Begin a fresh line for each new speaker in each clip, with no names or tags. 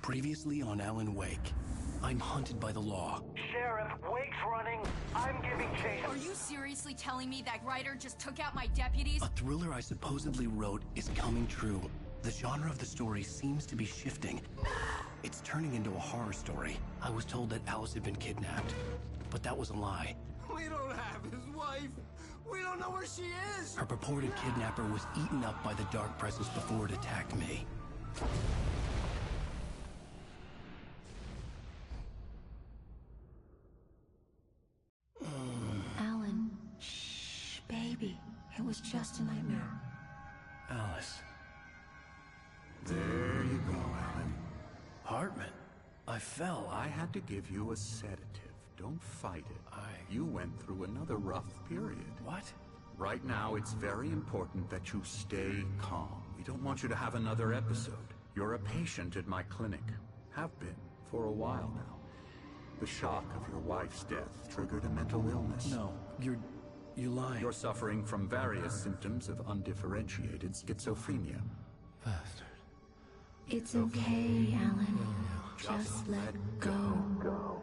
Previously on Alan Wake, I'm hunted by the law.
Sheriff, Wake's running. I'm giving chase.
Are you seriously telling me that writer just took out my deputies?
A thriller I supposedly wrote is coming true. The genre of the story seems to be shifting. It's turning into a horror story. I was told that Alice had been kidnapped, but that was a lie.
We don't have his wife. We don't know where she is.
Her purported kidnapper was eaten up by the dark presence before it attacked me.
Alan, shh, baby. It was just a nightmare.
Alice.
There you go, Alan.
Hartman. I fell.
I had to give you a sedative. Don't fight it. You went through another rough period.
What?
Right now, it's very important that you stay calm. We don't want you to have another episode. You're a patient at my clinic. Have been for a while now. The shock of your wife's death triggered a mental illness.
No, you're lying.
You're suffering from various symptoms of undifferentiated schizophrenia.
Bastard.
It's okay, Alan. Just let go.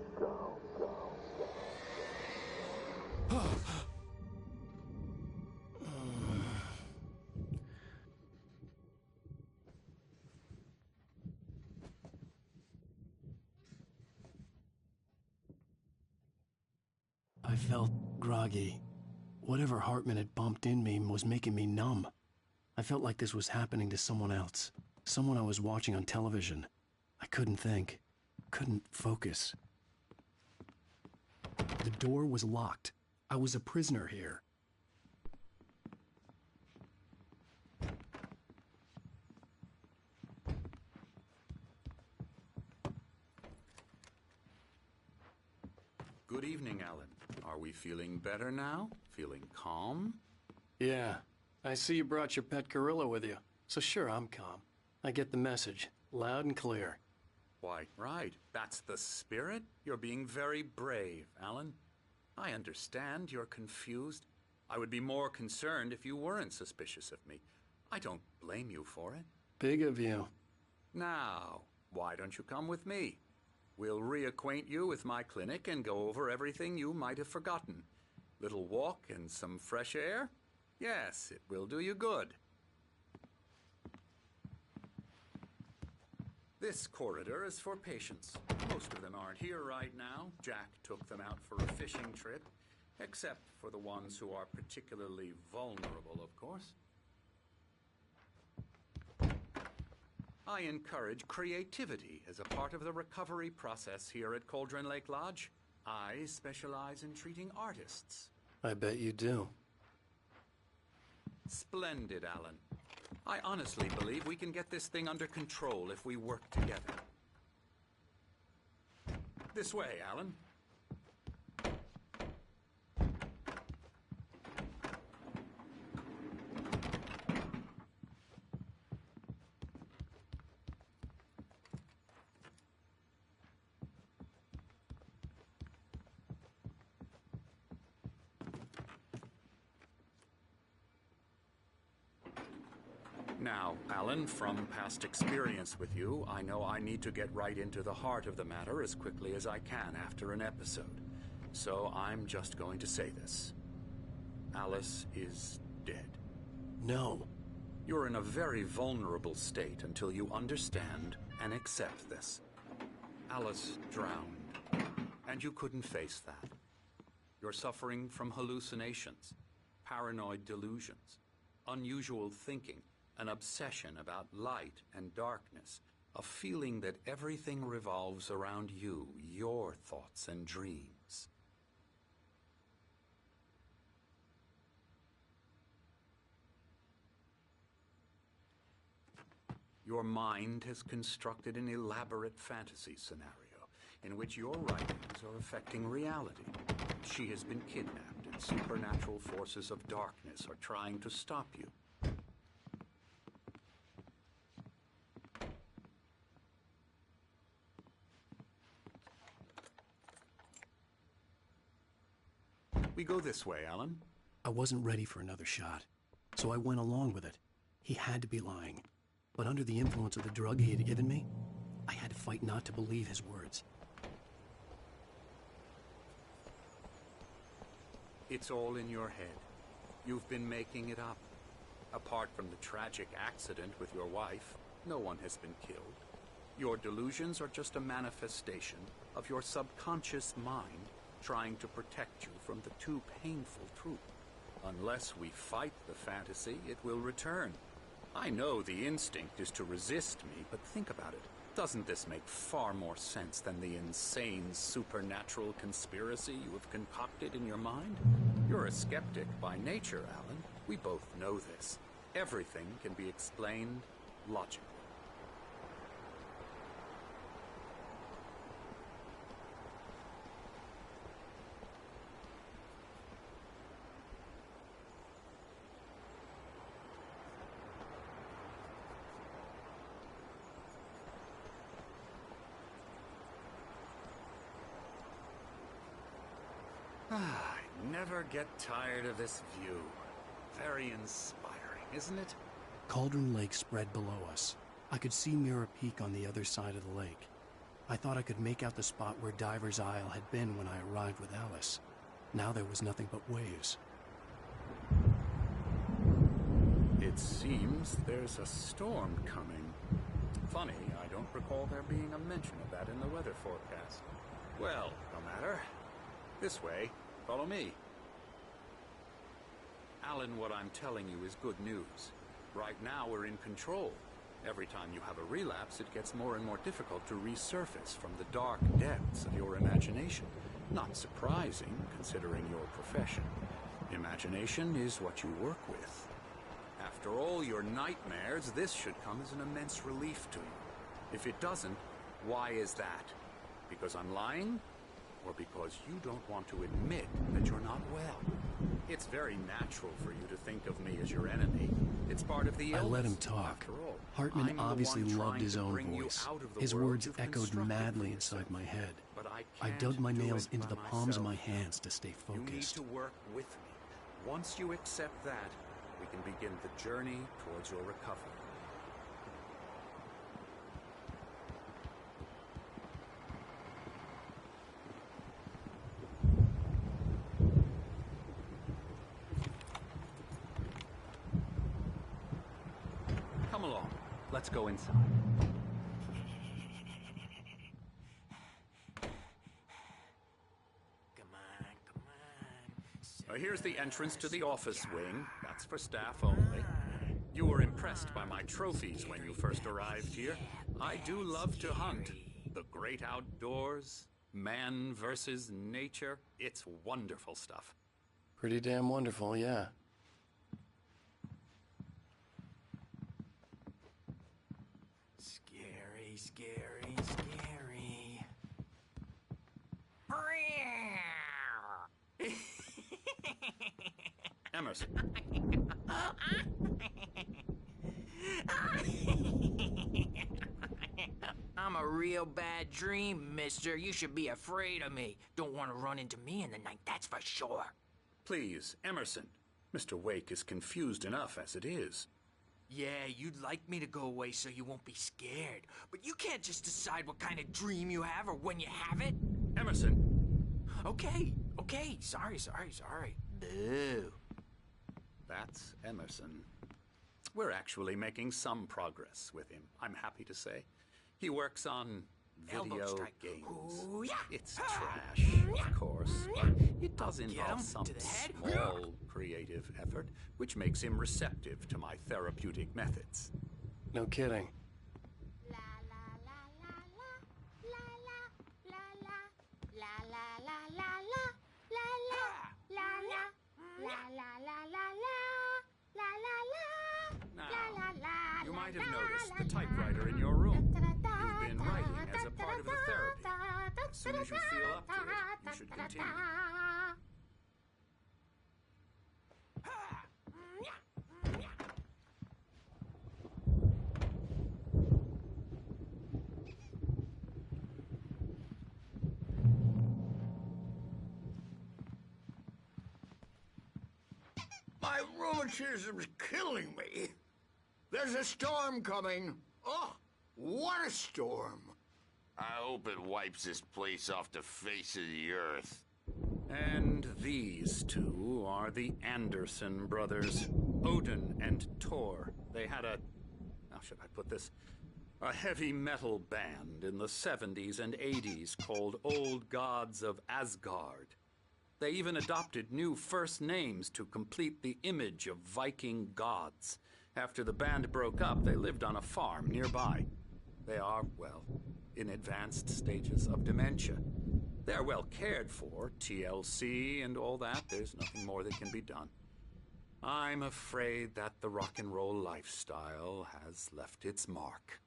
I felt groggy. Whatever Hartman had bumped in me was making me numb. I felt like this was happening to someone else. Someone I was watching on television. I couldn't think. Couldn't focus. The door was locked. I was a prisoner here.
Good evening, Alan. Are we feeling better now? Feeling calm?
Yeah. I see you brought your pet gorilla with you. So sure, I'm calm. I get the message. Loud and clear.
Why, right. That's the spirit. You're being very brave, Alan. I understand you're confused. I would be more concerned if you weren't suspicious of me. I don't blame you for it.
Big of you.
Now, why don't you come with me? We'll reacquaint you with my clinic and go over everything you might have forgotten. Little walk and some fresh air? Yes, it will do you good. This corridor is for patients. Most of them aren't here right now. Jack took them out for a fishing trip, except for the ones who are particularly vulnerable, of course. I encourage creativity as a part of the recovery process here at Cauldron Lake Lodge. I specialize in treating artists.
I bet you do.
Splendid, Alan. I honestly believe we can get this thing under control if we work together. This way, Alan. Now, Alan, from past experience with you, I know I need to get right into the heart of the matter as quickly as I can after an episode. So I'm just going to say this. Alice is dead.
No.
You're in a very vulnerable state until you understand and accept this. Alice drowned, and you couldn't face that. You're suffering from hallucinations, paranoid delusions, unusual thinking, an obsession about light and darkness, a feeling that everything revolves around you, your thoughts and dreams. Your mind has constructed an elaborate fantasy scenario in which your writings are affecting reality. She has been kidnapped, and supernatural forces of darkness are trying to stop you. We go this way, Alan.
I wasn't ready for another shot, so I went along with it. He had to be lying. But under the influence of the drug he had given me, I had to fight not to believe his words.
It's all in your head. You've been making it up. Apart from the tragic accident with your wife, no one has been killed. Your delusions are just a manifestation of your subconscious mind trying to protect you from the too painful truth. Unless we fight the fantasy, it will return. I know the instinct is to resist me, but think about it. Doesn't this make far more sense than the insane supernatural conspiracy you have concocted in your mind? You're a skeptic by nature, Alan. We both know this. Everything can be explained logically. I never get tired of this view. Very inspiring, isn't it?
Cauldron Lake spread below us. I could see Mirror Peak on the other side of the lake. I thought I could make out the spot where Diver's Isle had been when I arrived with Alice. Now there was nothing but waves.
It seems there's a storm coming. Funny, I don't recall there being a mention of that in the weather forecast. Well, no matter. This way. Follow me. Alan, what I'm telling you is good news. Right now we're in control. Every time you have a relapse, it gets more and more difficult to resurface from the dark depths of your imagination. Not surprising, considering your profession. Imagination is what you work with. After all your nightmares, this should come as an immense relief to you. If it doesn't, why is that? Because I'm lying? Or because you don't want to admit that you're not well? It's very natural for you to think of me as your enemy. It's part of the illness.
I let him talk.
After all,
Hartman
I'm
obviously
the one
loved
trying
his
to
own
bring you
voice.
out of the
His
world
words
you've
echoed
constructed
madly
for
inside
yourself.
my head.
But
I
can't
dug my
do
nails
it
into
by
the palms of my
myself.
hands to stay
You need
focused.
to work with me. Once you accept that, we can begin the journey towards your recovery. Come along. Let's go inside. Here's the entrance to the office wing. That's for staff only. You were impressed by my trophies when you first arrived here. I do love to hunt. The great outdoors, man versus nature. It's wonderful stuff.
Pretty damn wonderful, yeah.
Scary, scary, scary.
Emerson.
I'm a real bad dream, mister. You should be afraid of me. Don't want to run into me in the night, that's for sure.
Please, Emerson. Mr. Wake is confused enough as it is.
Yeah, you'd like me to go away so you won't be scared. But you can't just decide what kind of dream you have or when you have it.
Emerson!
Okay. Sorry. Boo.
That's Emerson. We're actually making some progress with him, I'm happy to say. He works on
Elbow
video
strike.
games.
Ooh, yeah.
It's trash, of course, but it does
Get
involve
him
some
to the head.
small creative effort, which makes him receptive to my therapeutic methods.
No kidding.
Now, you might have noticed the typewriter in your room. You've been writing as a part of the therapy. As soon as you feel up to it, you should continue.
My rheumatism's killing me. There's a storm coming. Oh, what a storm.
I hope it wipes this place off the face of the earth.
And these two are the Anderson brothers, Odin and Tor. They had how should I put this? A heavy metal band in the 70s and 80s called Old Gods of Asgard. They even adopted new first names to complete the image of Viking gods. After the band broke up, they lived on a farm nearby. They are, well, in advanced stages of dementia. They're well cared for, TLC and all that. There's nothing more that can be done. I'm afraid that the rock and roll lifestyle has left its mark.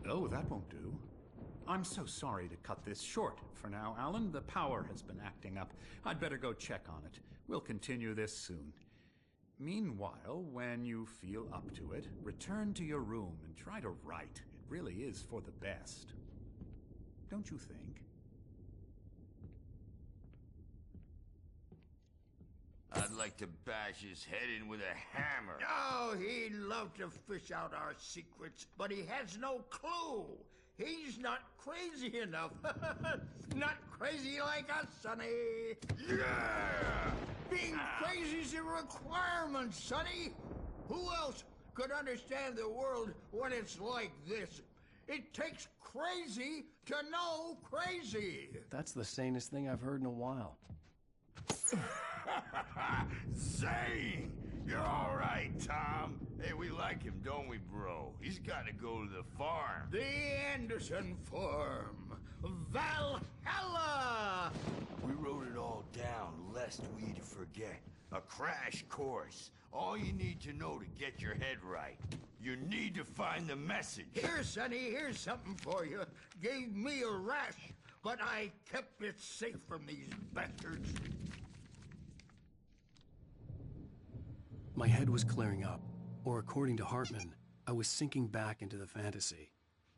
Oh, that won't do. I'm so sorry to cut this short for now, Alan. The power has been acting up. I'd better go check on it. We'll continue this soon. Meanwhile, when you feel up to it, return to your room and try to write. It really is for the best. Don't you think?
I'd like to bash his head in with a hammer.
Oh, he'd love to fish out our secrets, but he has no clue. He's not crazy enough. Not crazy like us, Sonny.
Yeah!
Being crazy's a requirement, Sonny. Who else could understand the world when it's like this? It takes crazy to know crazy.
That's the sanest thing I've heard in a while.
Zane! You're all right, Tom. Hey, we like him, don't we, bro? He's got to go to the farm.
The Anderson farm. Valhalla!
We wrote it all down lest we forget. A crash course. All you need to know to get your head right. You need to find the message.
Here, Sonny, here's something for you. Gave me a rash, but I kept it safe from these bastards.
My head was clearing up, or according to Hartman, I was sinking back into the fantasy.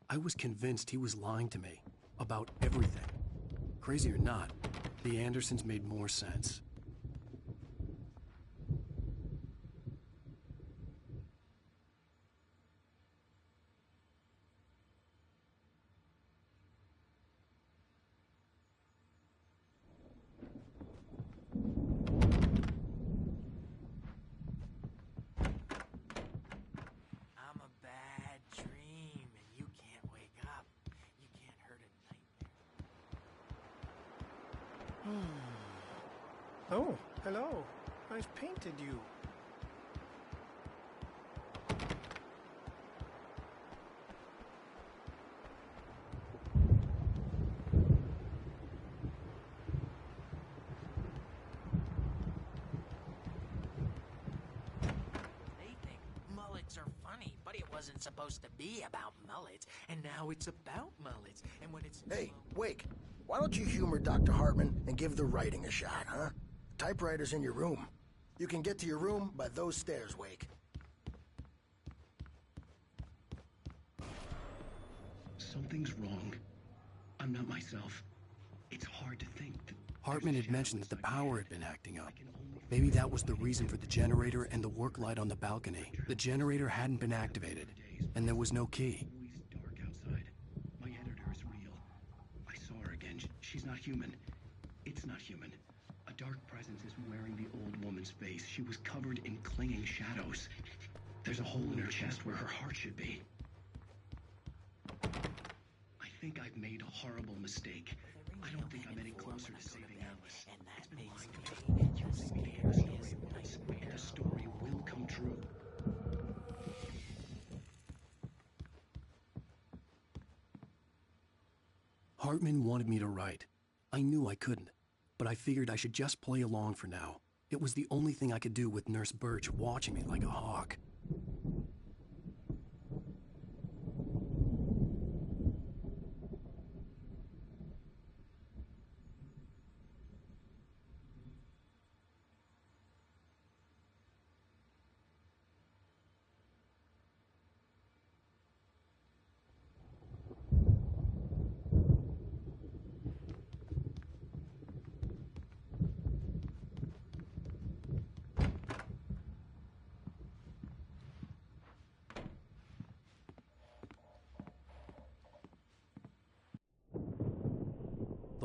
I was convinced he was lying to me about everything. Crazy or not, the Andersons made more sense.
I'm a bad dream, and you can't wake up. You can't hurt a nightmare.
Oh, hello. I've painted you.
They think mullets are funny, but it wasn't supposed to be about mullets, and now it's about mullets. And when it's
Hey, Wake, why don't you humor Dr. Hartman and give the writing a shot, huh? Typewriter's in your room. You can get to your room by those stairs, Wake.
Something's wrong. I'm not myself. It's hard to think that... Hartman had mentioned that the power had been acting up. Maybe that was the reason for the generator and the work light on the balcony. The generator hadn't been activated, and there was no key.
Always dark outside. My editor is real. I saw her again. She's not human. It's not human. A dark presence is wearing the old woman's face. She was covered in clinging shadows. There's a hole in her chest where her heart should be. I think I've made a horrible mistake. I don't think I'm any closer to saving Alice.
and that makes me just scary as nightmare.
And the story will come true.
Hartman wanted me to write. I knew I couldn't, but I figured I should just play along for now. It was the only thing I could do with Nurse Birch watching me like a hawk.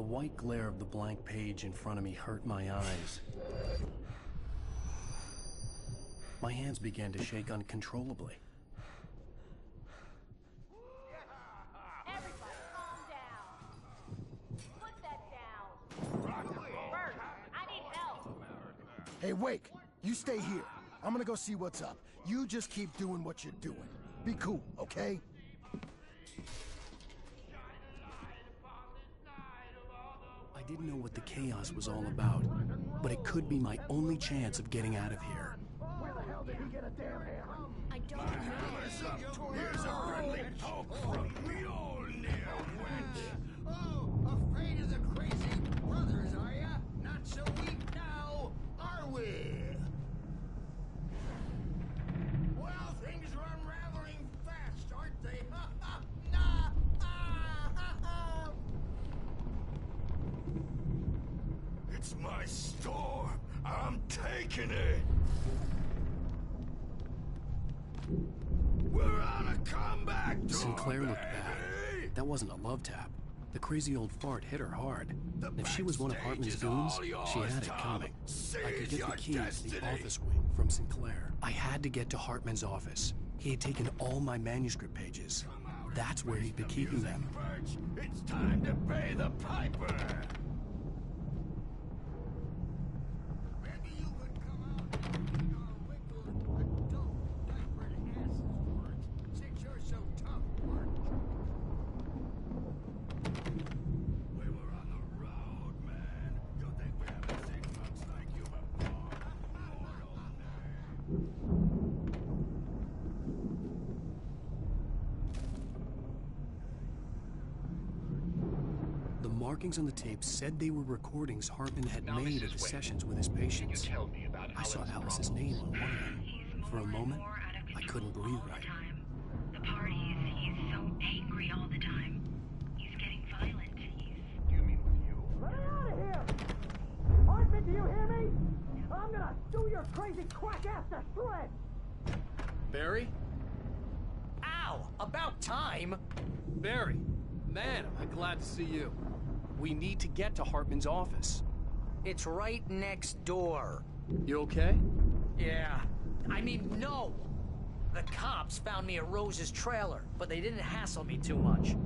The white glare of the blank page in front of me hurt my eyes. My hands began to shake uncontrollably.
Everybody, calm down. Put that down. Bert, I need help.
Hey, Wake, you stay here. I'm gonna go see what's up. You just keep doing what you're doing. Be cool, okay?
I didn't know what the chaos was all about, but it could be my only chance of getting out of here.
Where the hell did he get a damn hammer?
I don't know.
Here's a friendly poke from Mjolnir, wench.
Oh, afraid of the crazy brothers, are ya? Not so weak now, are we? Well, things are unraveling fast, aren't they?
It's my store. I'm taking it. We're on a comeback tour,
Sinclair looked
baby.
bad. That wasn't a love tap. The crazy old fart hit her hard. If she was one of Hartman's
is
goons,
all yours,
she had it
Tom.
coming. I could
Seize
get the key
your
to the
destiny.
office wing from Sinclair. I had to get to Hartman's office. He had taken all my manuscript pages. That's where he'd been keeping them.
Birch, it's time to pay the piper.
Maybe you could come out and read our wrinkled, adult, diapered asses for us, since you're so tough, Bert.
We were on the road, man. You think we haven't seen folks like you before? Mortal name.
The markings on the tape said they were recordings Hartman had made of his sessions with his patients. I saw Alice's name on one of them. For a moment, I couldn't breathe right.
The parties, he's so angry all the time. He's getting violent.
Let her out of here! Hartman, do you hear me? I'm gonna do your crazy quack ass to shreds!
Barry?
Ow! About time!
Barry! Man, am I glad to see you. We need to get to Hartman's office.
It's right next door.
You okay?
Yeah. I mean, no! The cops found me at Rose's trailer, but they didn't hassle me too much.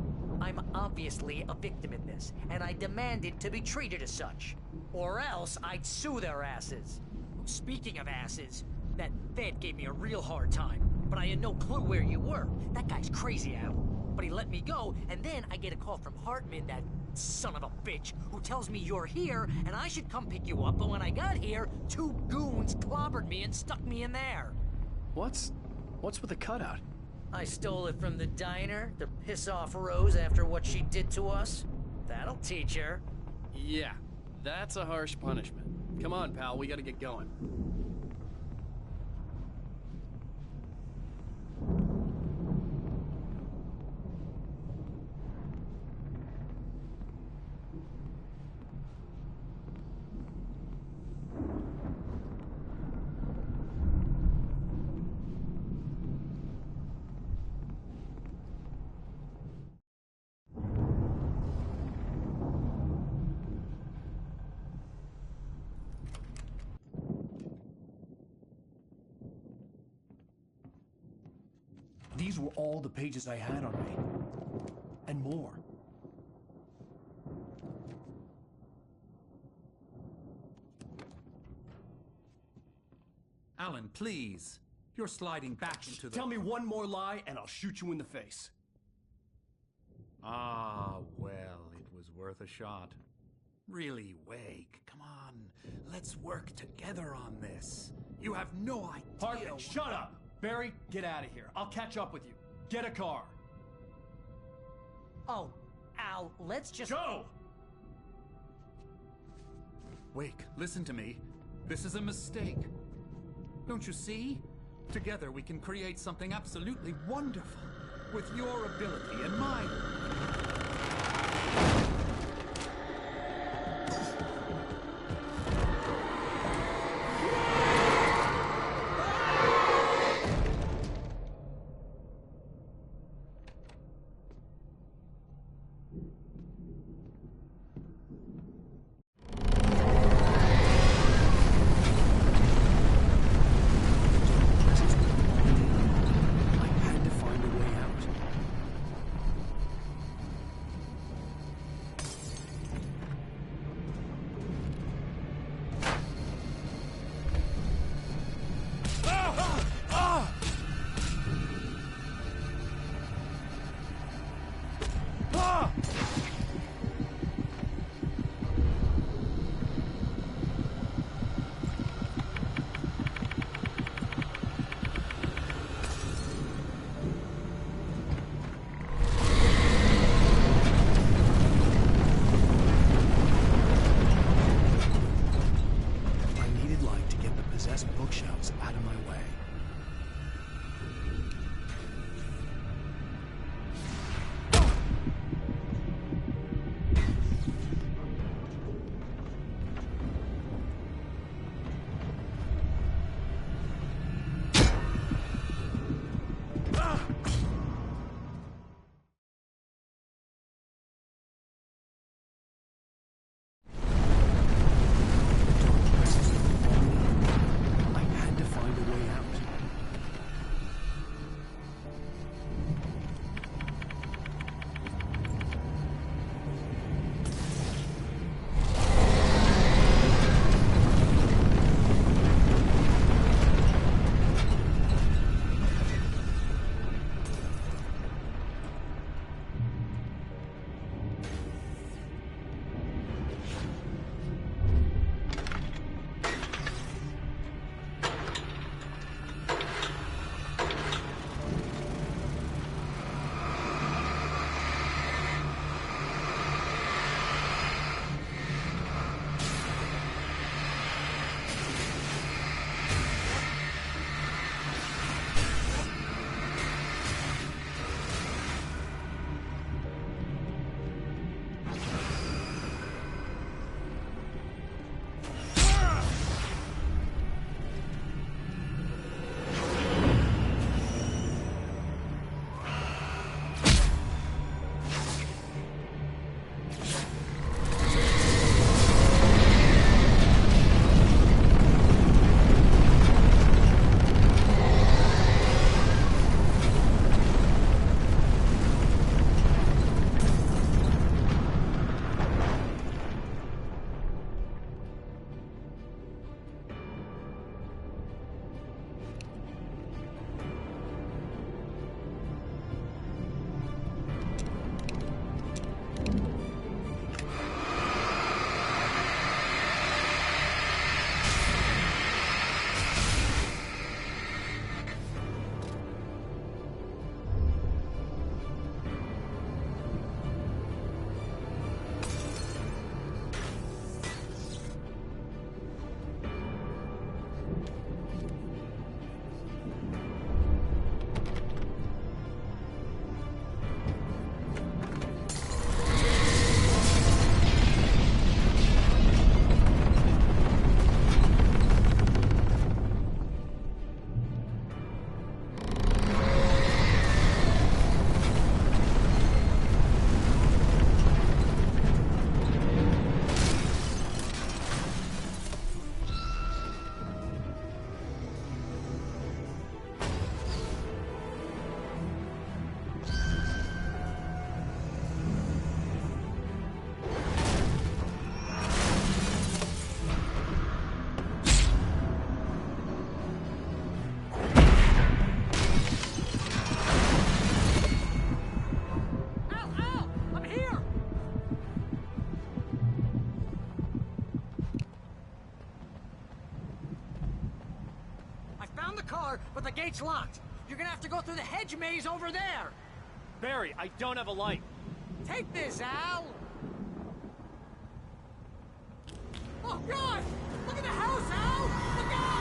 I'm obviously a victim in this, and I demanded to be treated as such. Or else I'd sue their asses. Speaking of asses, that Fed gave me a real hard time, but I had no clue where you were. That guy's crazy, Al. But he let me go, and then I get a call from Hartman, that son of a bitch, who tells me you're here, and I should come pick you up, but when I got here, 2 goons clobbered me and stuck me in there.
What's with the cutout?
I stole it from the diner to piss off Rose after what she did to us. That'll teach her.
Yeah, that's a harsh punishment. Come on, pal, we gotta get going. These were all the pages I had on me. And more.
Alan, please. You're sliding back into the...
Tell me one more lie and I'll shoot you in the face.
Ah, well, it was worth a shot. Really, Wake, come on. Let's work together on this. You have no idea...
Hartman, shut up! Barry, get out of here. I'll catch up with you. Get a car.
Oh, Al, let's just...
Go!
Wake, listen to me. This is a mistake. Don't you see? Together we can create something absolutely wonderful. With your ability and mine.
but the gate's locked. You're gonna have to go through the hedge maze over there.
Barry, I don't have a light.
Take this, Al! Oh, God! Look at the house, Al! Look out!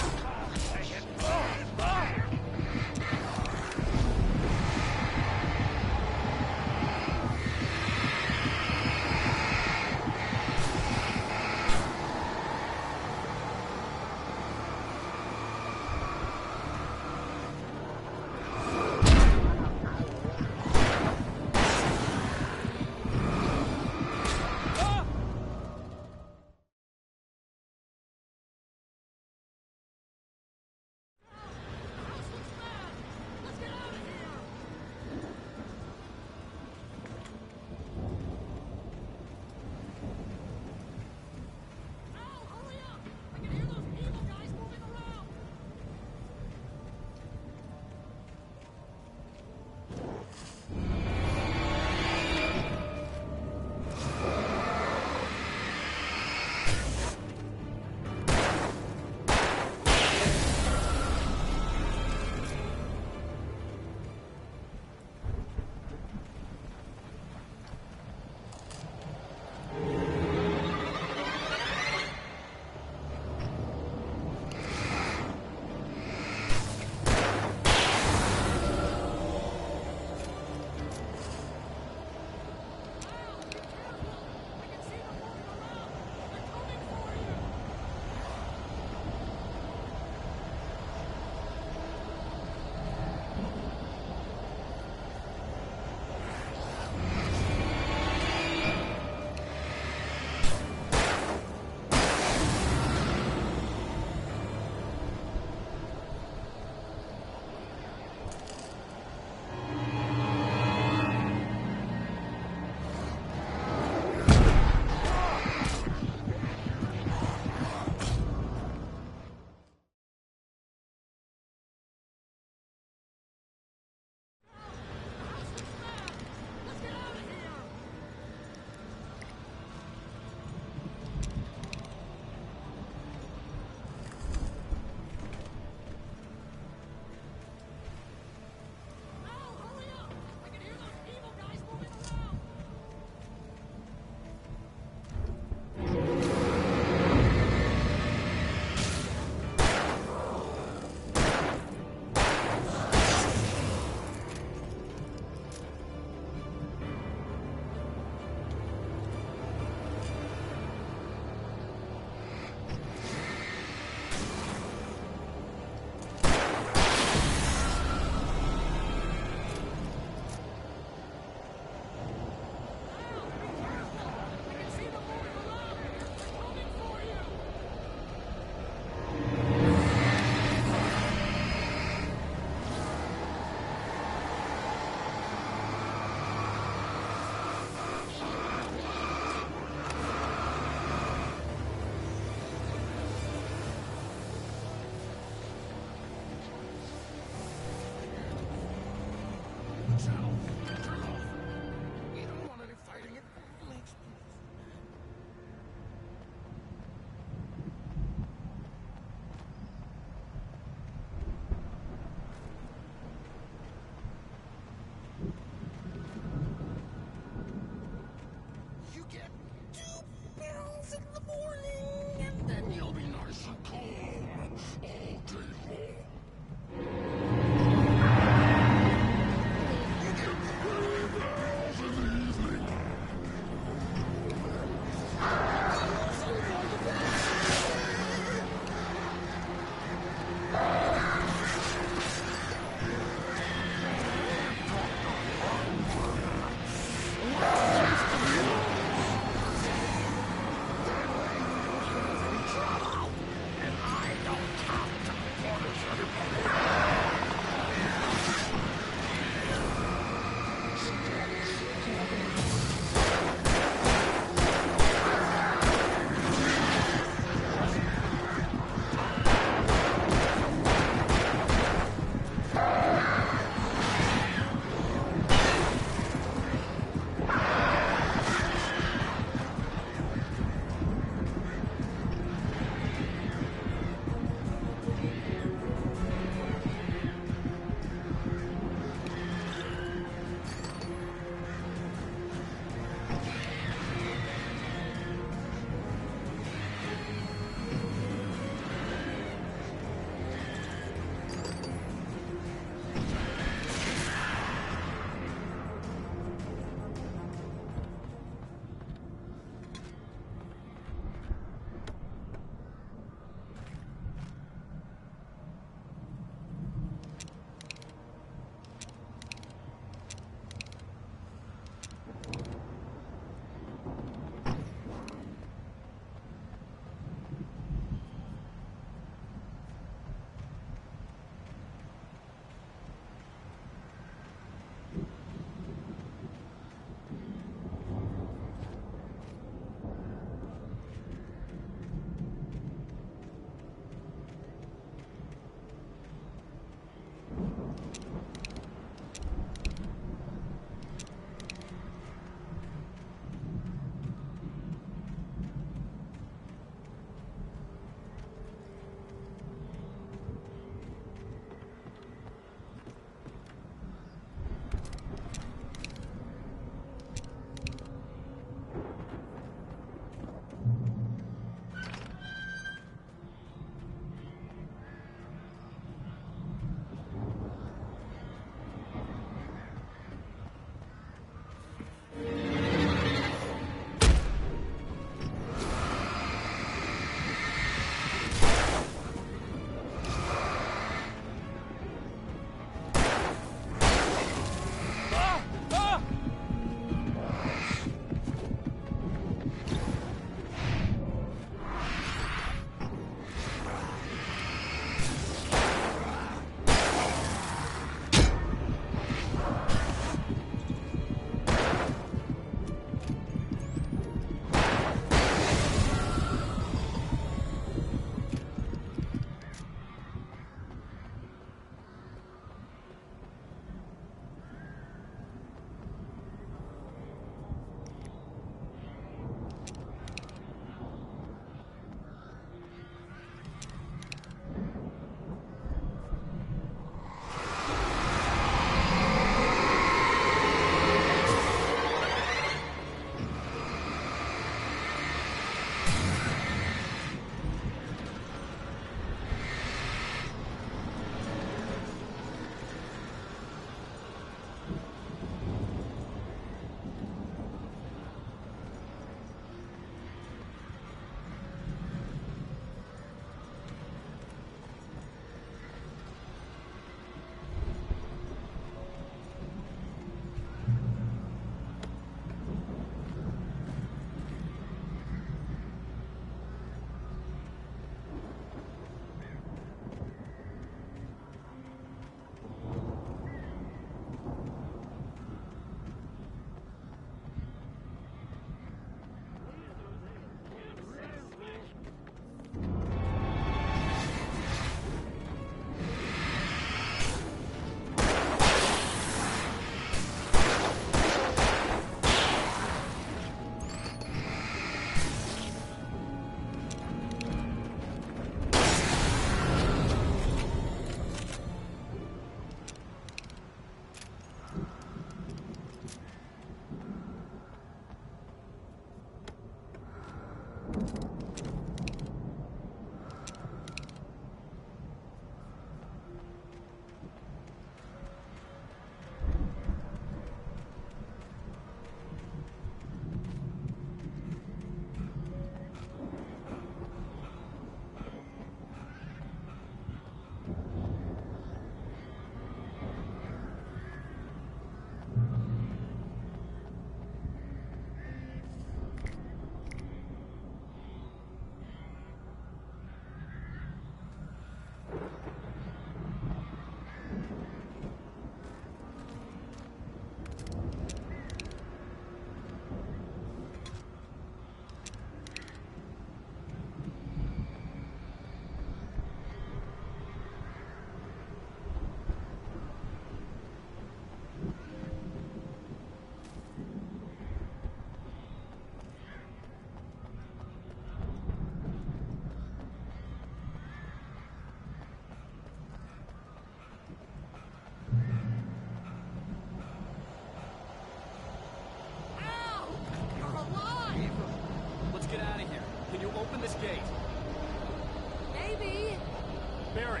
Barry.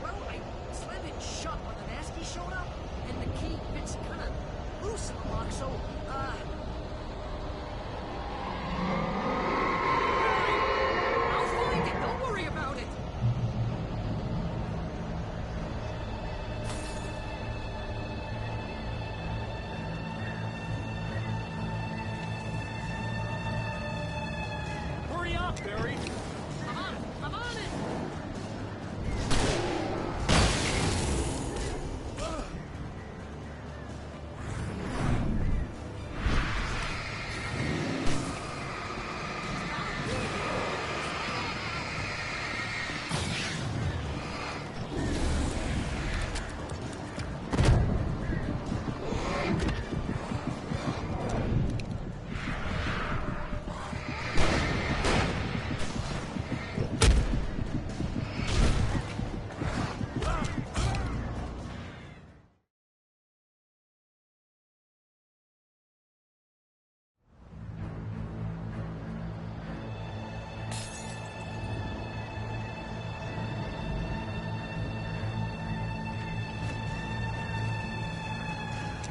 Well, I slammed it shut when the Nasty showed up, and the key fits kind of loose in the lock, so, I'll find it, don't worry about it!
Hurry up, Barry.
I'm on it!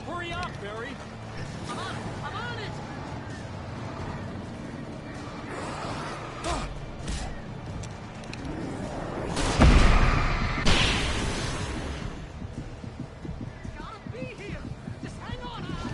Hurry up, Barry.
I'm on it! Gotta be here! Just hang on, Al!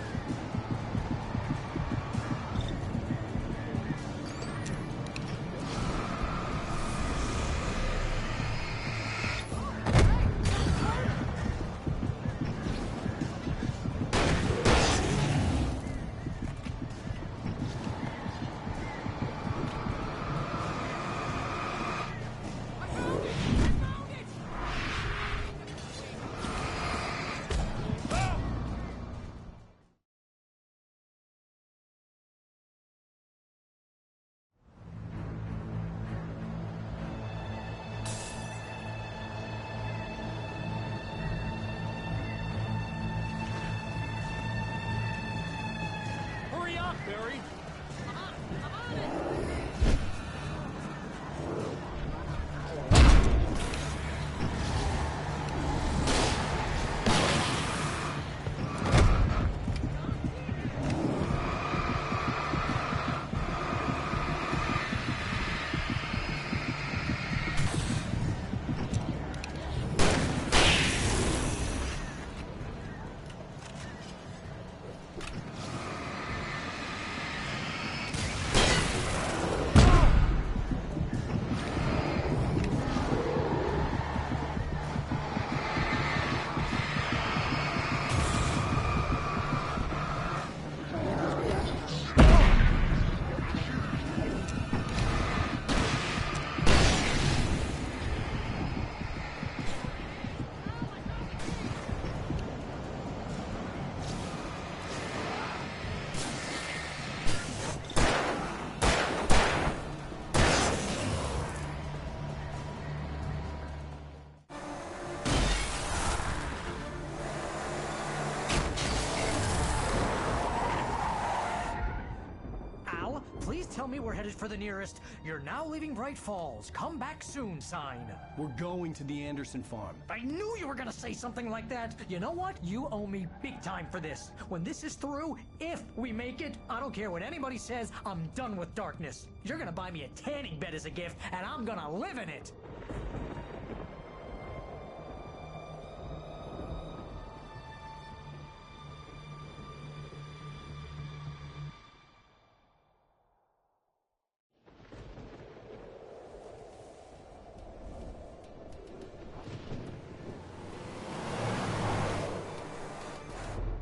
Hurry up, Barry.
I'm on it! Please tell me we're headed for the nearest "You're now leaving Bright Falls. Come back soon" sign.
We're going to the Anderson farm.
I knew you were gonna say something like that. You know what? You owe me big time for this. When this is through, if we make it, I don't care what anybody says, I'm done with darkness. You're gonna buy me a tanning bed as a gift, and I'm gonna live in it.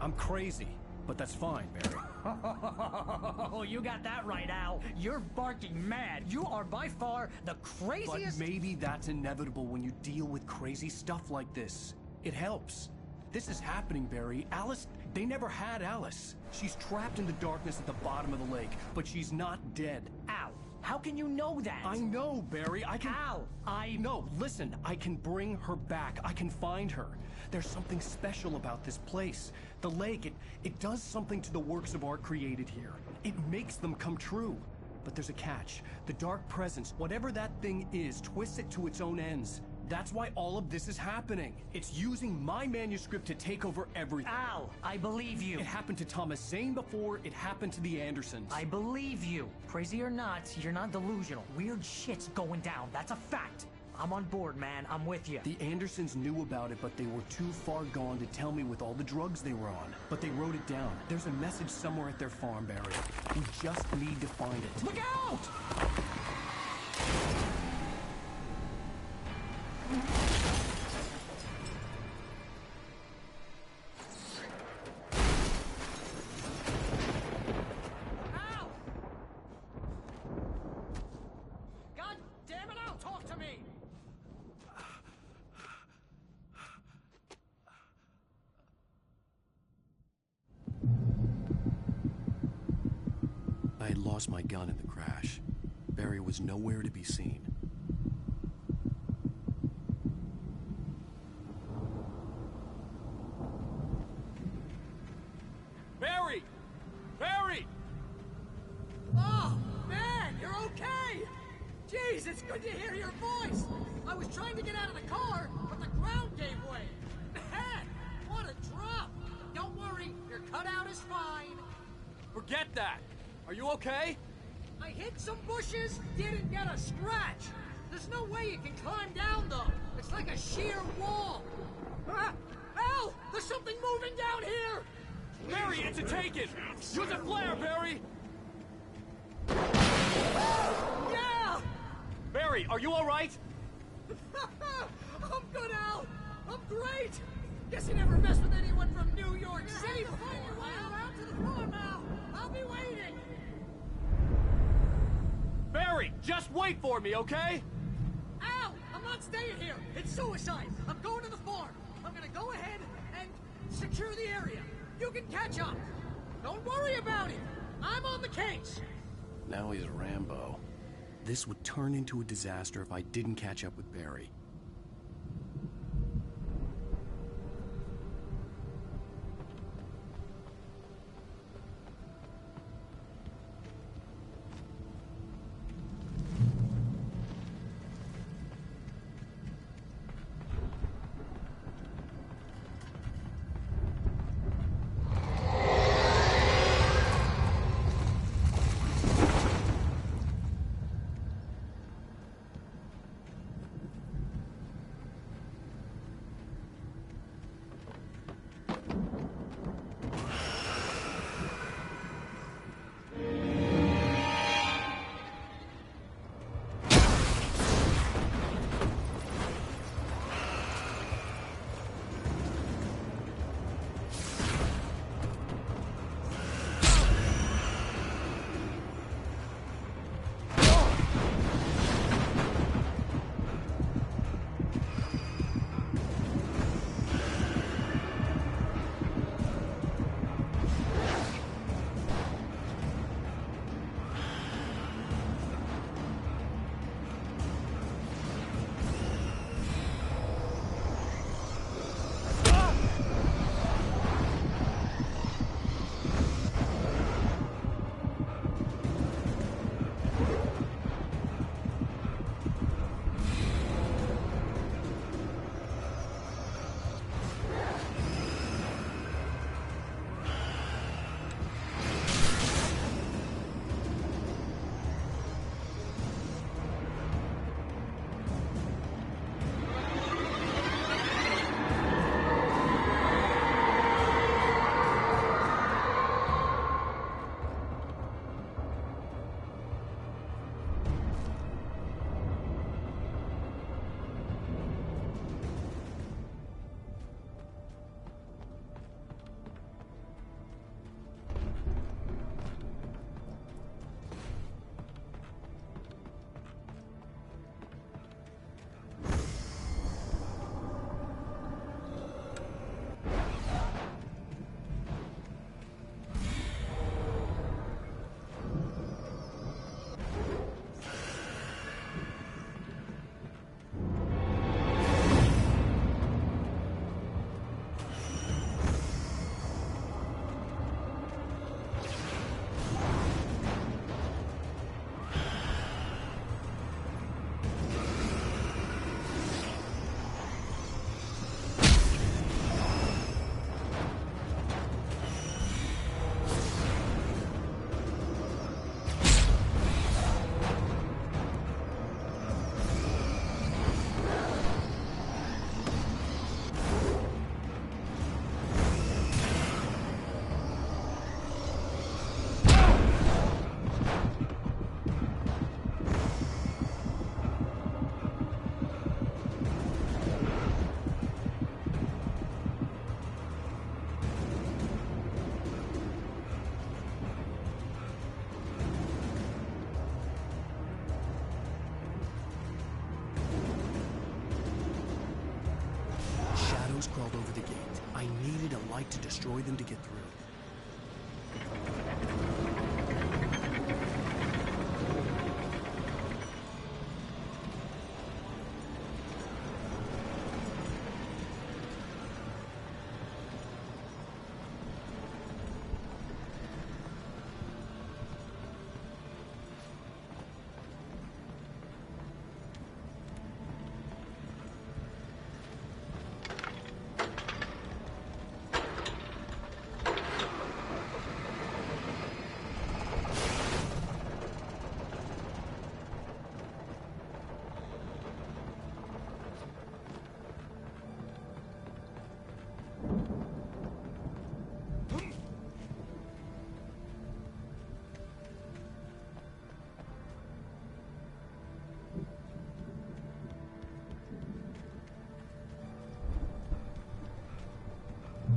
I'm crazy, but that's fine, Barry.
Oh, you got that right, Al. You're barking mad. You are by far the craziest...
But maybe that's inevitable when you deal with crazy stuff like this. It helps. This is happening, Barry. Alice, they never had Alice. She's trapped in the darkness at the bottom of the lake, but she's not dead.
Al, how can you know that?
I know, Barry. I can...
Al,
No, listen. I can bring her back. I can find her. There's something special about this place. The lake, it does something to the works of art created here. It makes them come true. But there's a catch. The dark presence, whatever that thing is, twists it to its own ends. That's why all of this is happening. It's using my manuscript to take over everything.
Al, I believe you.
It happened to Thomas Zane before, it happened to the Andersons.
I believe you. Crazy or not, you're not delusional. Weird shit's going down. That's a fact. I'm on board, man. I'm with you.
The Andersons knew about it, but they were too far gone to tell me with all the drugs they were on. But they wrote it down. There's a message somewhere at their farm, Barry. We just need to find it. Look out!
God damn it, Al, talk to me!
I had lost my gun in the crash. Barry was nowhere to be seen.
Barry! Barry!
Oh, man, you're okay! Jeez, it's good to hear your voice! I was trying to get out of the car, but the ground gave way! Man, what a drop! Don't worry, your cutout is fine.
Forget that! Are you okay?
I hit some bushes, didn't get a scratch! There's no way you can climb down, though! It's like a sheer wall! Ah! Al! There's something moving down here!
Barry, it's a take-it! Use a flare, Barry!
Yeah!
Barry, are you alright?
I'm good, Al! I'm great! Guess you never mess with anyone from New York City! Find your way around to the farm, Al! I'll be waiting!
Barry, just wait for me, okay?
Al! I'm not staying here! It's suicide! I'm going to the farm! I'm gonna go ahead and secure the area! You can catch up! Don't worry about it! I'm on the case!
Now he's Rambo. This would turn into a disaster if I didn't catch up with Barry. crawled over the gate. I needed a light to destroy them to get through.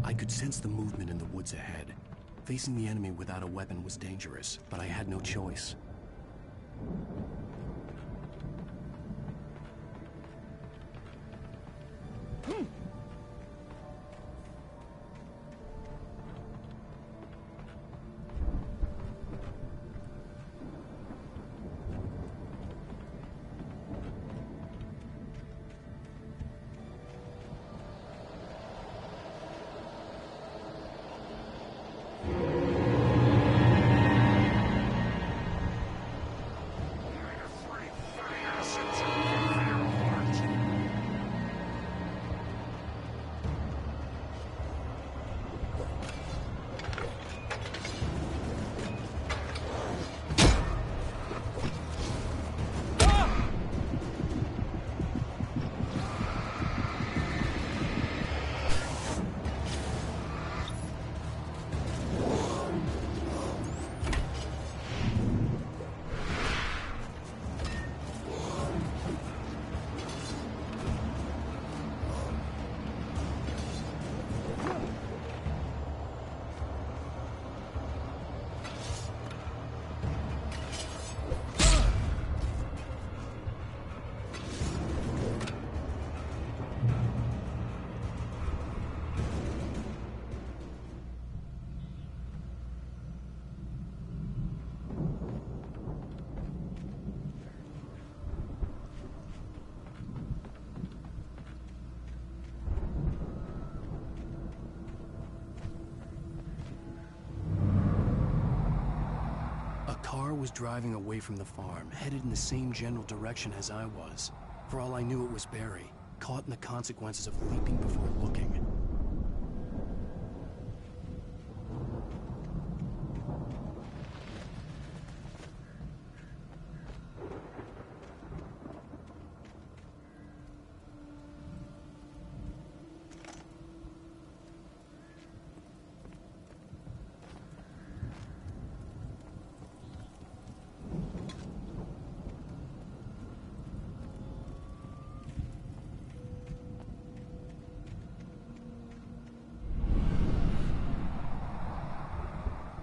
I could sense the movement in the woods ahead. Facing the enemy without a weapon was dangerous, but I had no choice. Was driving away from the farm, headed in the same general direction as I was. For all I knew, it was Barry, caught in the consequences of leaping before looking.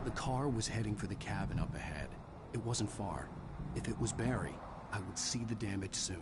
The car was heading for the cabin up ahead. It wasn't far. If it was Barry, I would see the damage soon.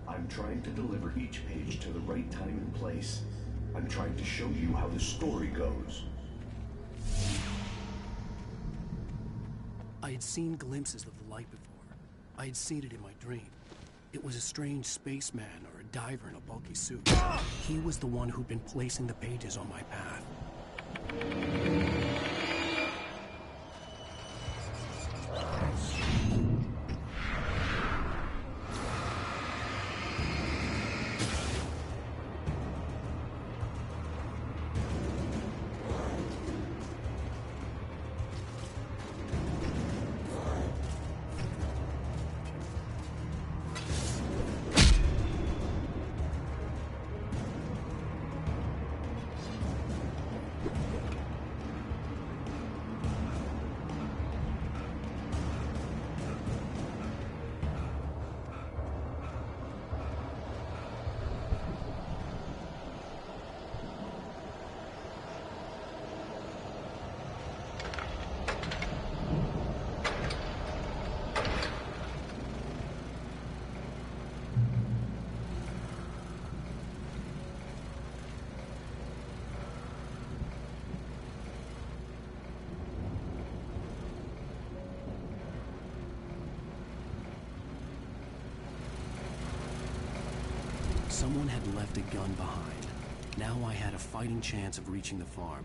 I'm trying to deliver each page to the right time and place. I'm trying to show you how the story goes.
I had seen glimpses of the light before. I had seen it in my dream. It was a strange spaceman or a diver in a bulky suit. He was the one who'd been placing the pages on my path. Someone had left a gun behind. Now I had a fighting chance of reaching the farm.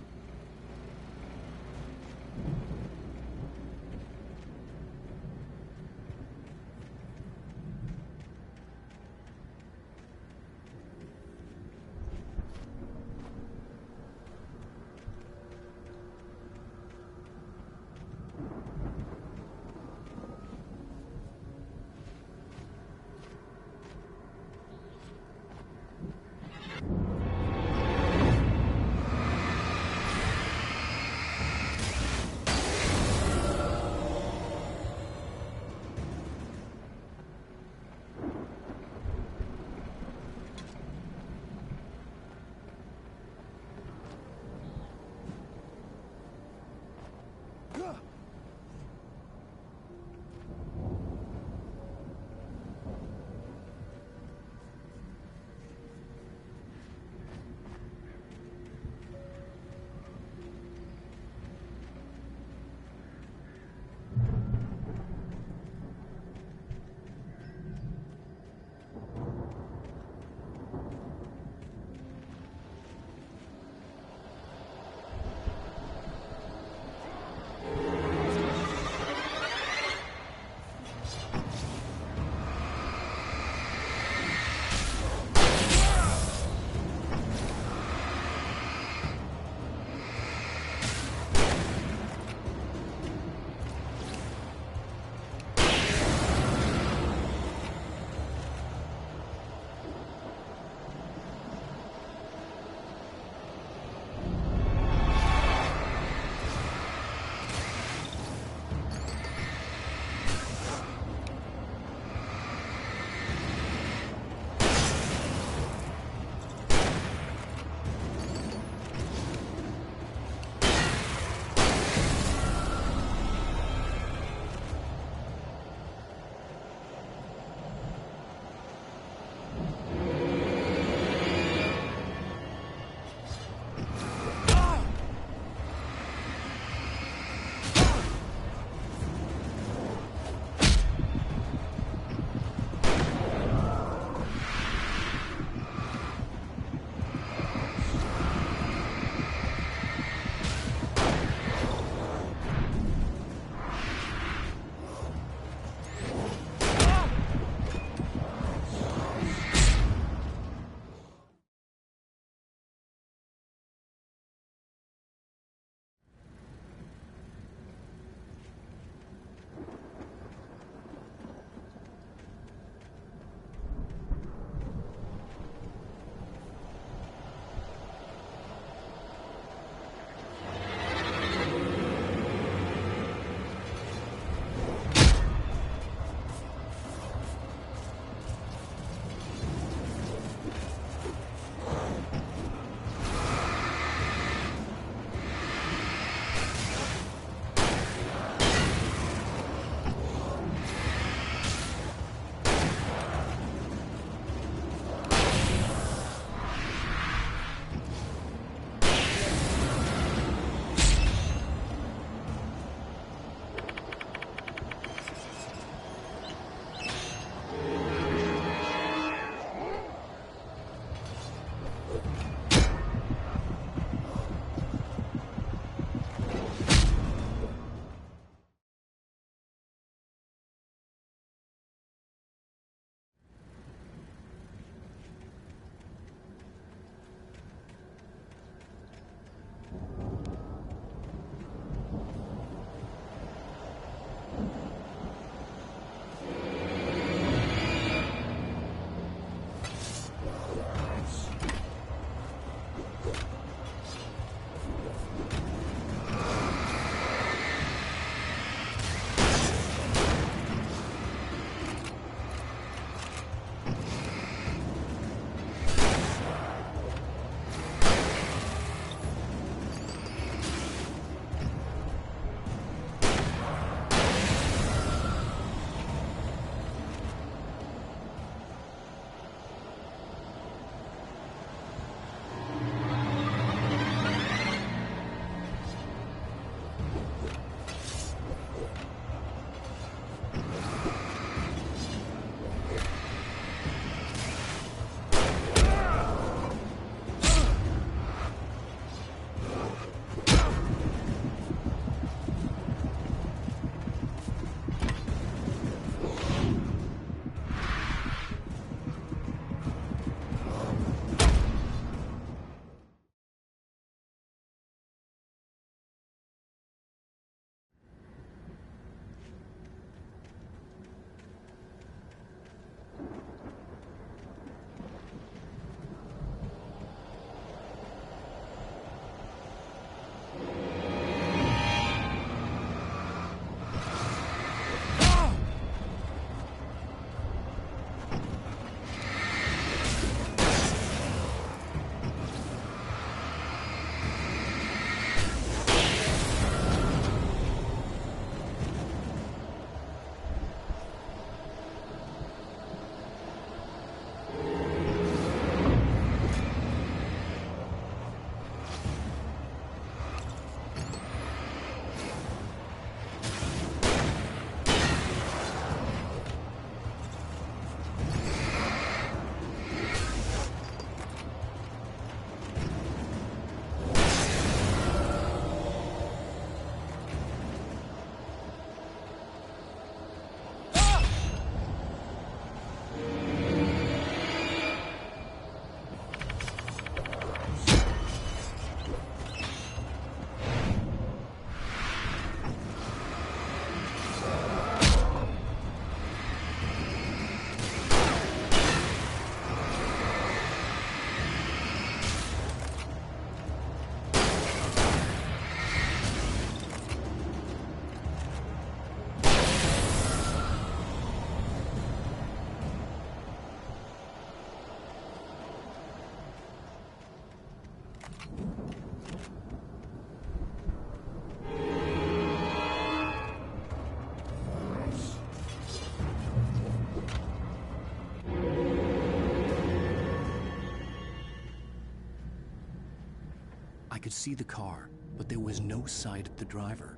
I could see the car, but there was no sight of the driver.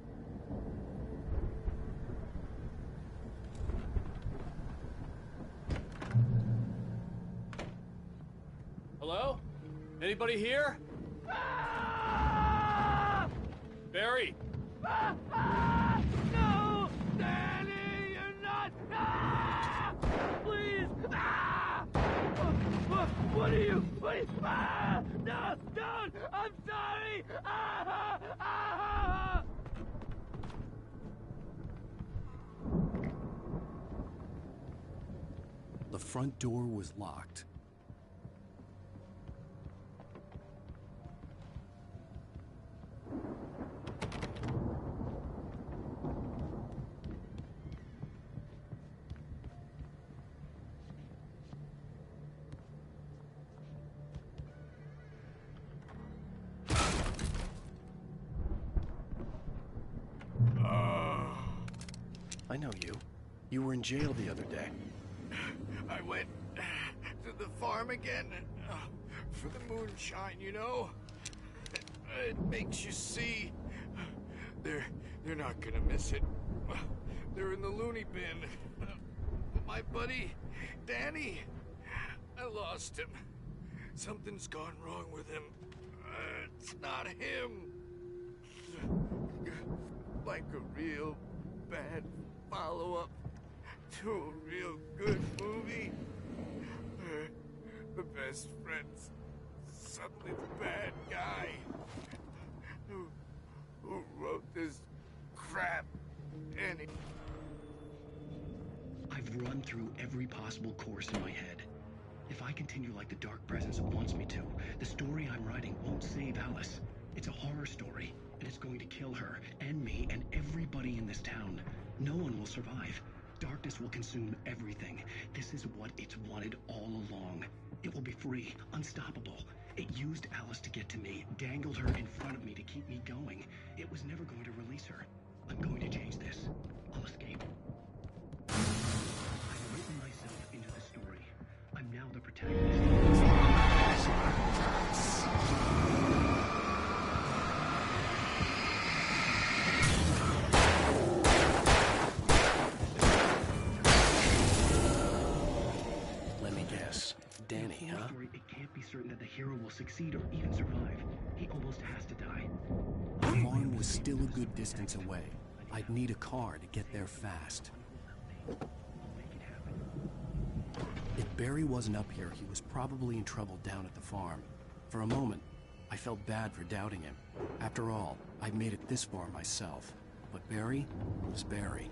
Hello? Anybody here? Barry!
No! Danny, you're not! Please! What are you? No! Don't! I'm sorry!
The front door was locked. I know you. You were in jail the other day.
I went to the farm again for the moonshine, you know? It makes you see. They're not gonna miss it. They're in the loony bin. My buddy, Danny, I lost him. Something's gone wrong with him. It's not him. Like a real bad follow-up to a real good movie. The best friend's suddenly the bad guy. Who wrote this crap? Danny.
I've run through every possible course in my head. If I continue like the Dark Presence wants me to, the story I'm writing won't save Alice. It's a horror story, and it's going to kill her, and me, and everybody in this town. No one will survive. Darkness will consume everything. This is what it's wanted all along. It will be free, unstoppable. It used Alice to get to me, dangled her in front of me to keep me going. It was never going to release her. I'm going to change this. I'll escape. I've written myself into the story. I'm now the protagonist.
Danny, huh?
Story, it can't be certain that the hero will succeed or even survive. He almost has to die.
The farm was still a good distance away. I'd need a car to get there fast. If Barry wasn't up here, he was probably in trouble down at the farm. For a moment, I felt bad for doubting him. After all, I'd made it this far myself. But Barry was Barry.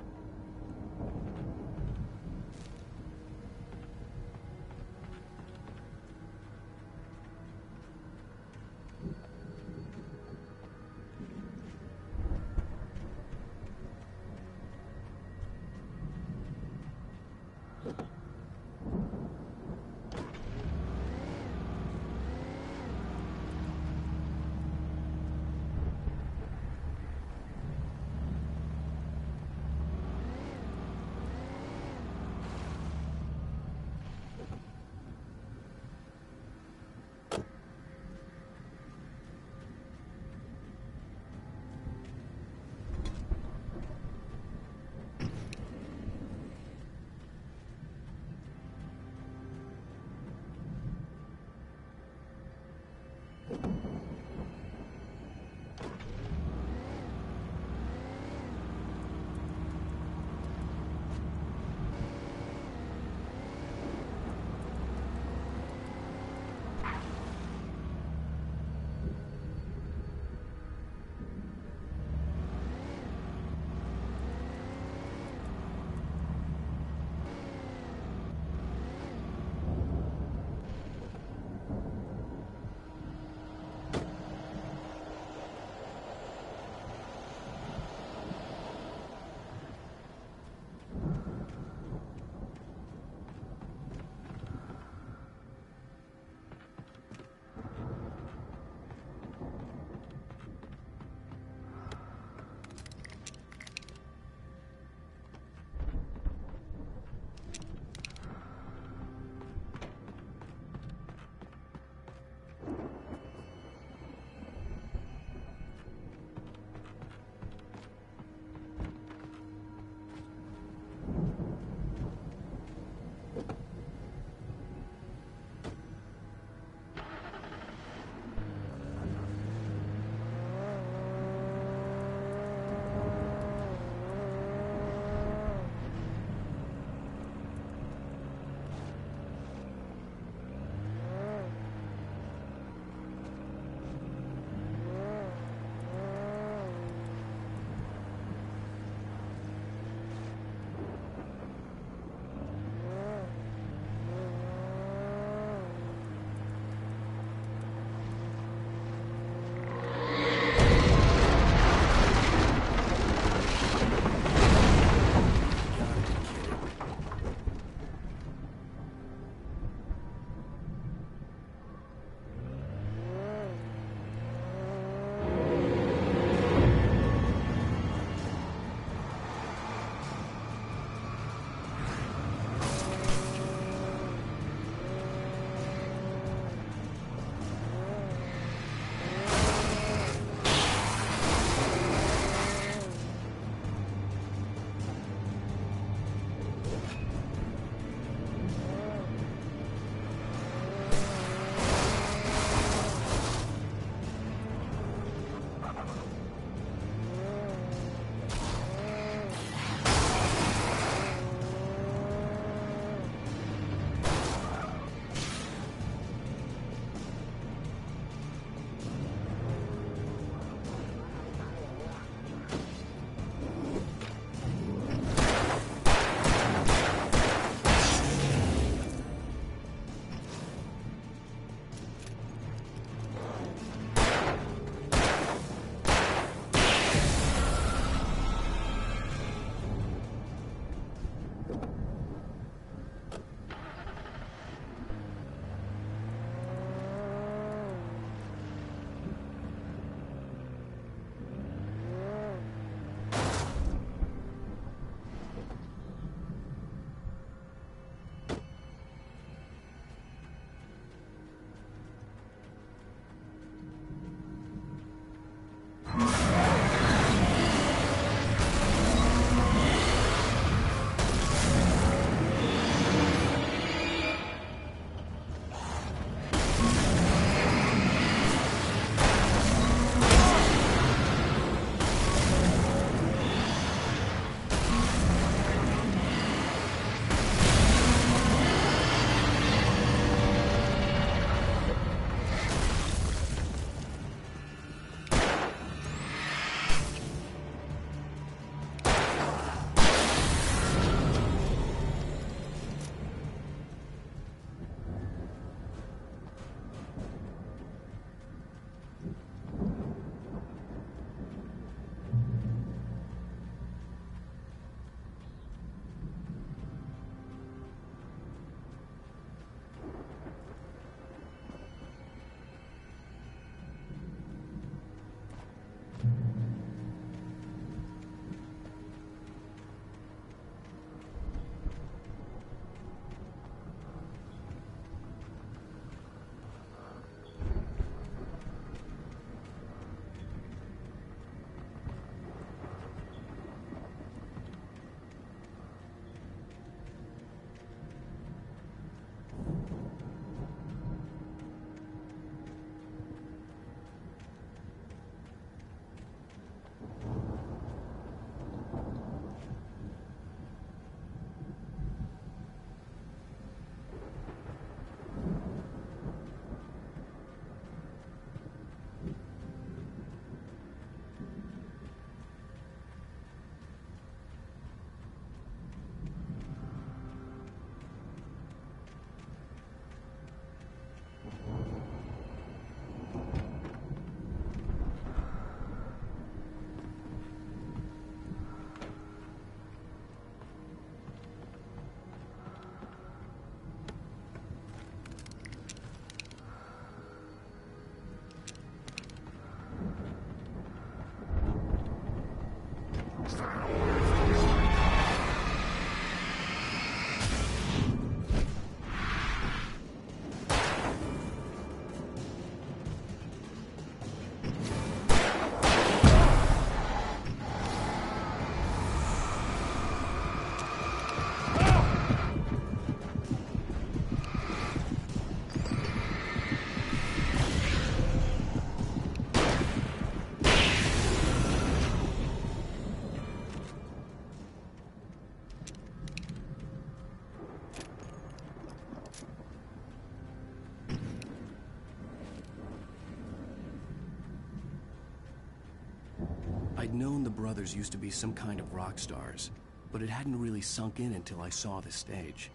I'd known the brothers used to be some kind of rock stars, but it hadn't really sunk in until I saw the stage.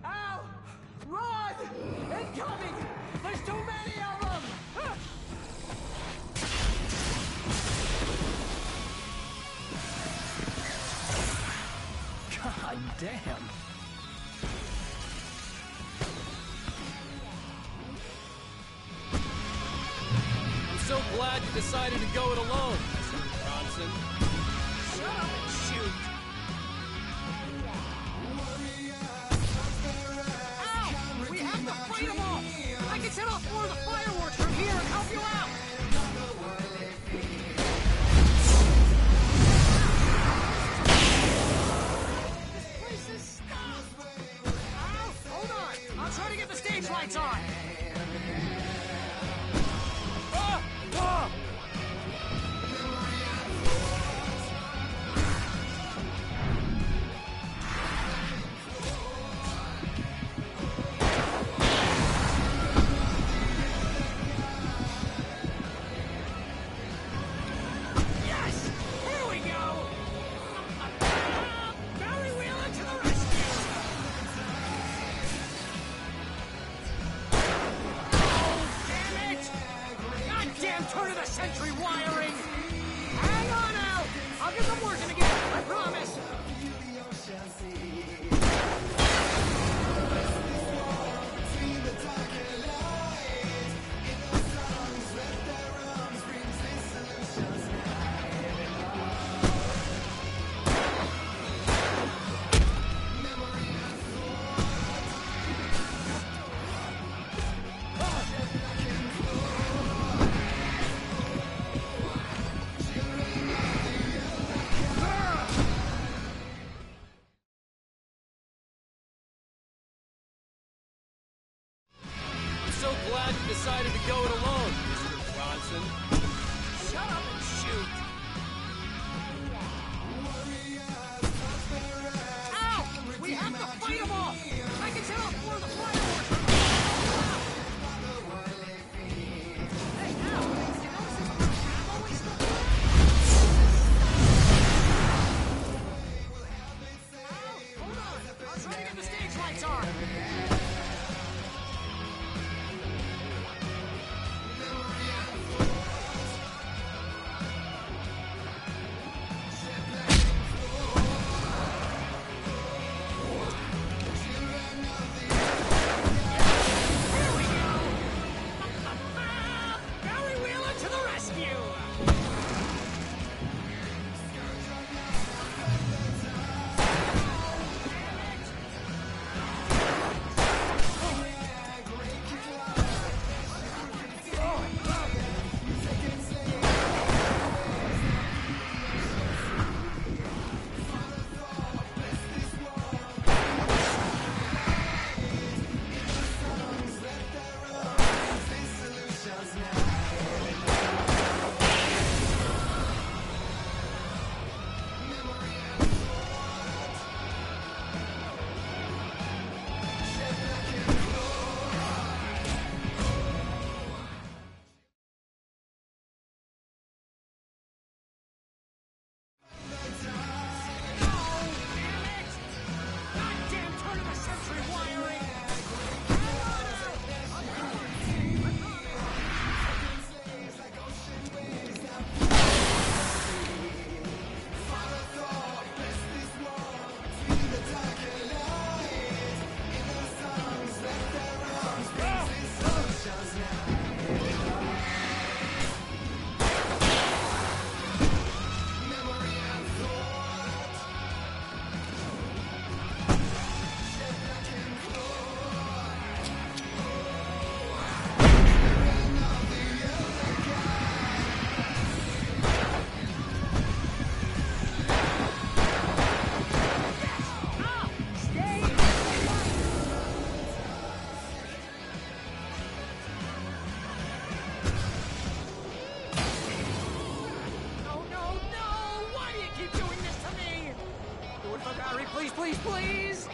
Al! Run! Incoming! There's too many of them!
God damn.
I'm so glad you decided to go it alone, Mr. Bronson.
Shut up and shoot! Al! We have to fight them off! I can set off more of the fireworks from here and help you out! This place is stopped! Al, hold on! I'll try to get the stage lights on! Ah! Ah! Yes! Here we go! Barry Wheeler to the rescue! Oh, damn it! Goddamn turn of the century wiring! Hang on out! I'll get them working again, I promise!
I'm so glad you decided to go it alone, Mr. Bronson.
Shut up and shoot! Ow! We have to fight them off! I can set off more of the fireworks! Hey, Al! You notice this crab always stuck around? Al, hold on! I'll try to get the stage lights on! Here we go! Barry Wheeler to the rescue! Goddamn turn of the century wiring! Hang on out! I'll get them working, I promise! No, no, no! Why do you keep doing this to me? Do it for Barry, please, please, please!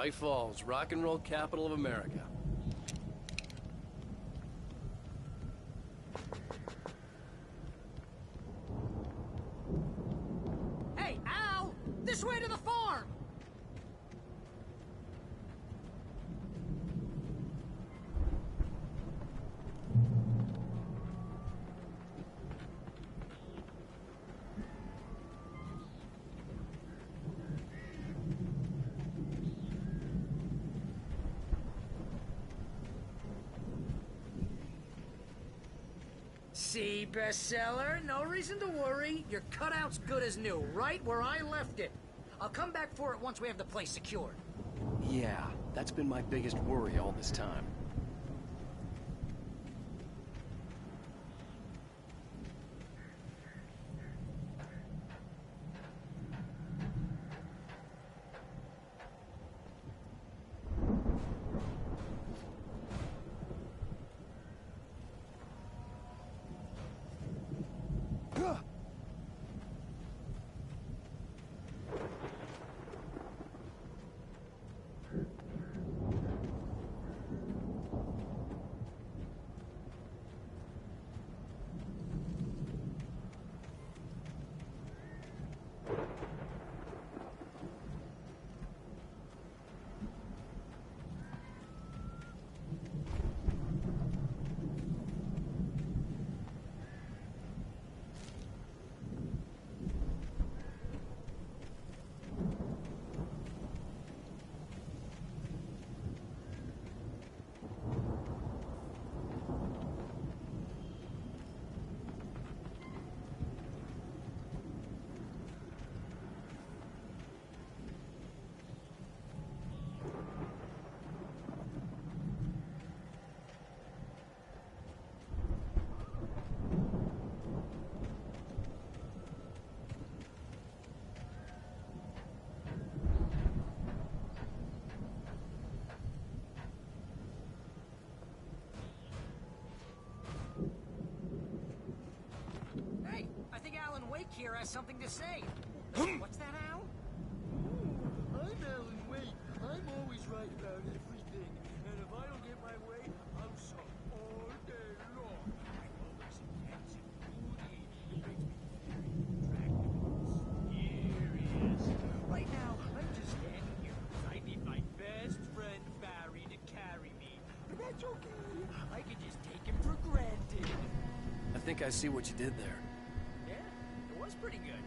Bright Falls, rock and roll capital of America.
Hey, Al! This way to the farm! See, bestseller? No reason to worry. Your cutout's good as new, right where I left it. I'll come back for it once we have the place secured.
Yeah, that's been my biggest worry all this time.
Here has something to say. What's that, Al?
I'm Alan Wake. I'm always right about everything. And if I don't get my way, I'm sorry all day long. I'm always intense and moody. It makes me very attractive and mysterious. Right now, I'm just standing here because I need my best friend Barry to carry me. But that's okay. I can just take him for granted.
I think I see what you did there.
Was pretty good.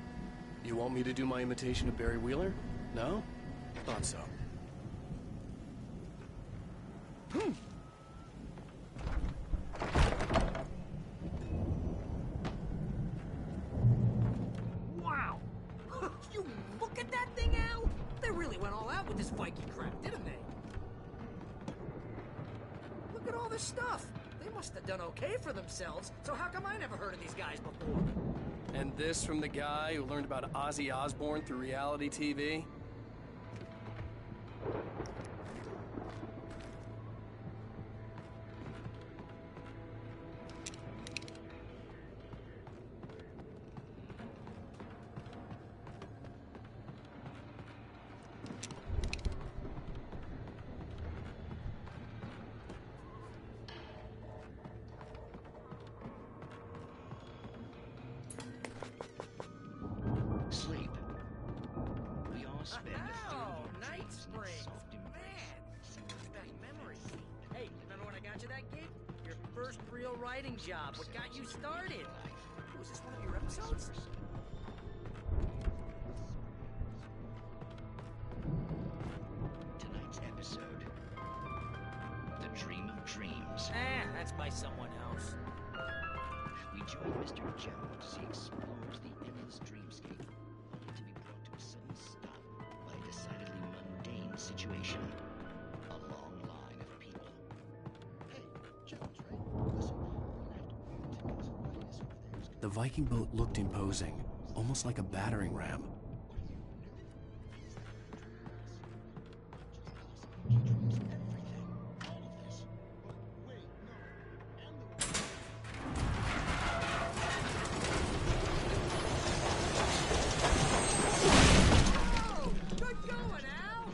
You want me to do my imitation of Barry Wheeler? No? Thought so.
Wow! You look at that thing, Al! They really went all out with this Viking crap, didn't they? Look at all this stuff. They must have done okay for themselves, so how come I never heard of these guys before?
And this from the guy who learned about Ozzy Osbourne through reality TV?
Job. What got you started? Was this one of your episodes?
Tonight's episode, The Dream of Dreams.
That's by someone else.
We join Mr. Jones as he explores the endless dreamscape, only to be brought to a sudden stop by a decidedly mundane situation. A long line of people. Hey, Jones, right? Listen.
The Viking boat looked imposing, almost like a battering ram.
Oh, good going, Al!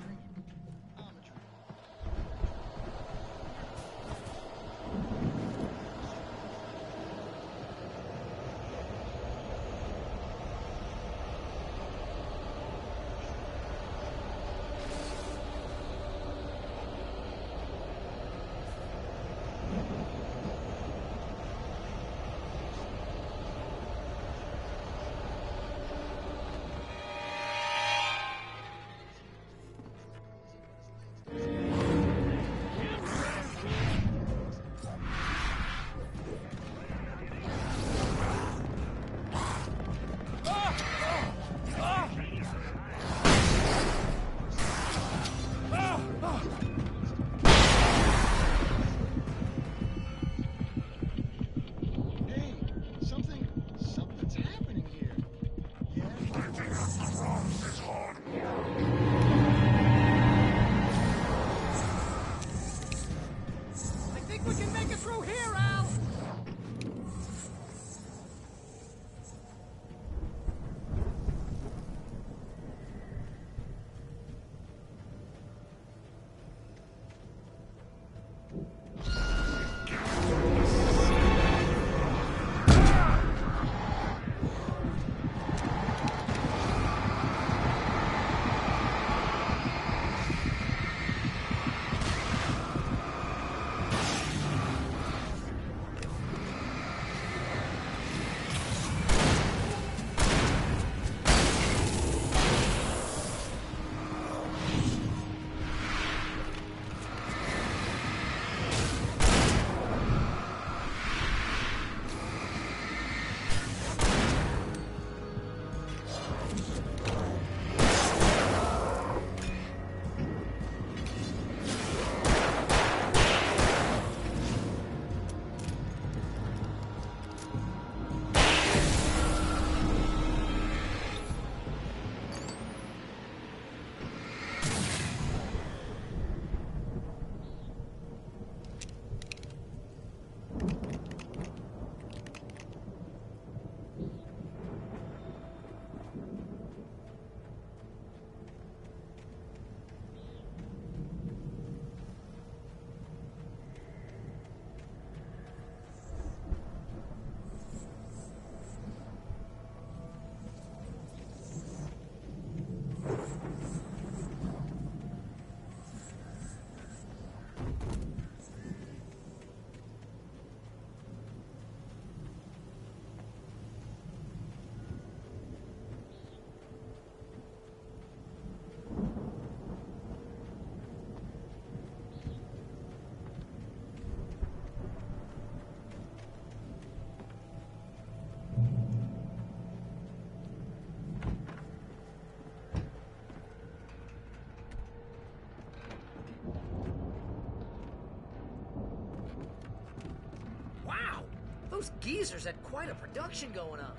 Those geezers had quite a production going on.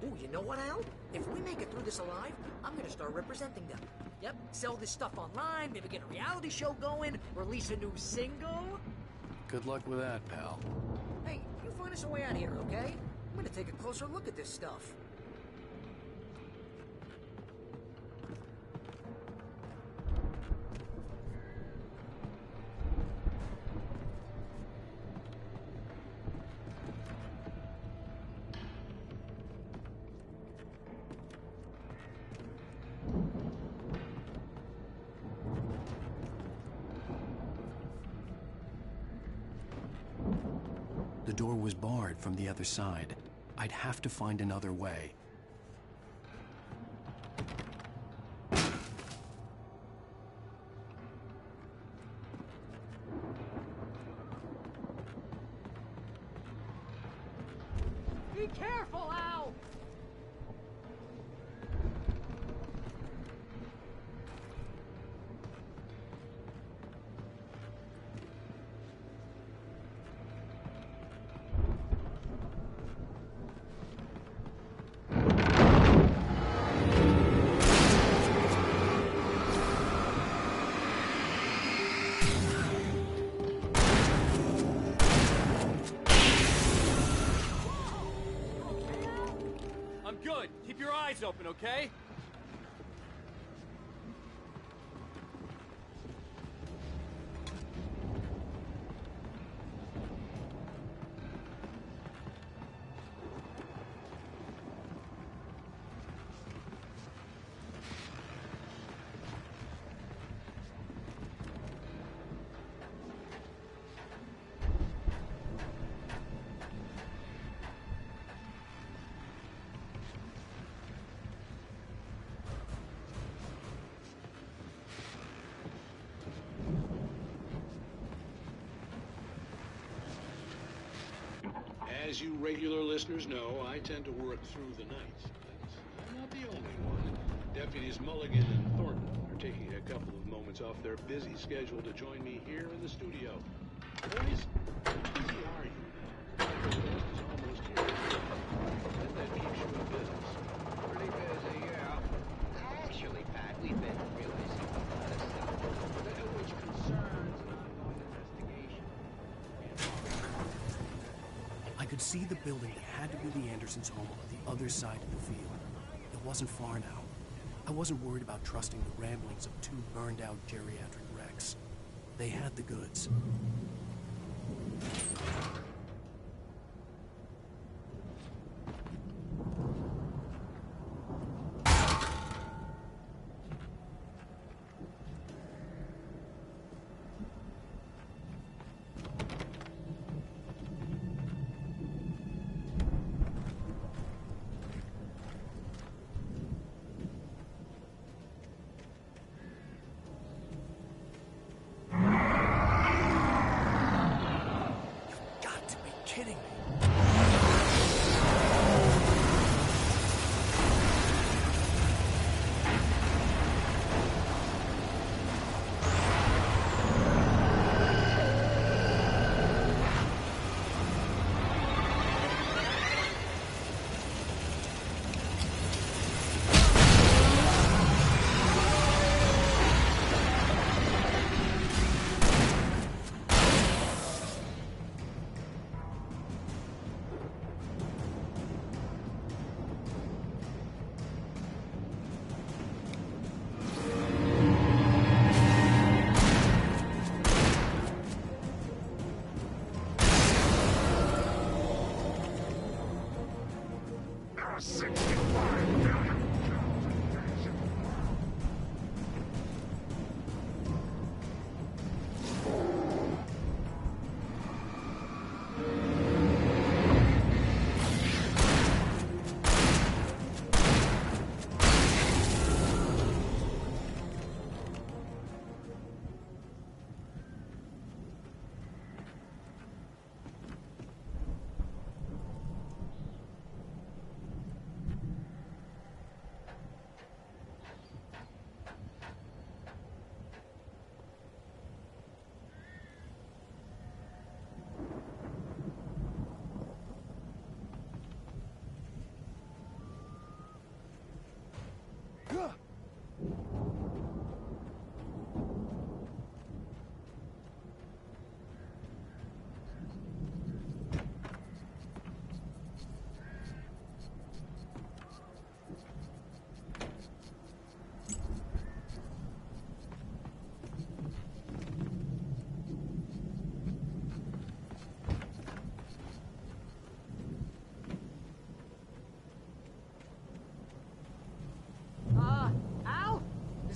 Ooh, you know what, Al? If we make it through this alive, I'm gonna start representing them. Yep, sell this stuff online, maybe get a reality show going, release a new single.
Good luck with that, pal.
Hey, you find us a way out here, okay? I'm gonna take a closer look at this stuff.
The door was barred from the other side. I'd have to find another way.
Be careful, Al!
I'm good. Keep your eyes open, okay?
As you regular listeners know, I tend to work through the night. But I'm not the only one. Deputies Mulligan and Thornton are taking a couple of moments off their busy schedule to join me here in the studio. Boys, how busy are you now? The test is almost here. And that keeps you in business.
Pretty busy, yeah. Actually, Pat, we've been realizing a lot of stuff, which concerns an ongoing investigation.
I could see the building that had to be the Andersons' home on the other side of the field. It wasn't far now. I wasn't worried about trusting the ramblings of two burned-out geriatric wrecks. They had the goods.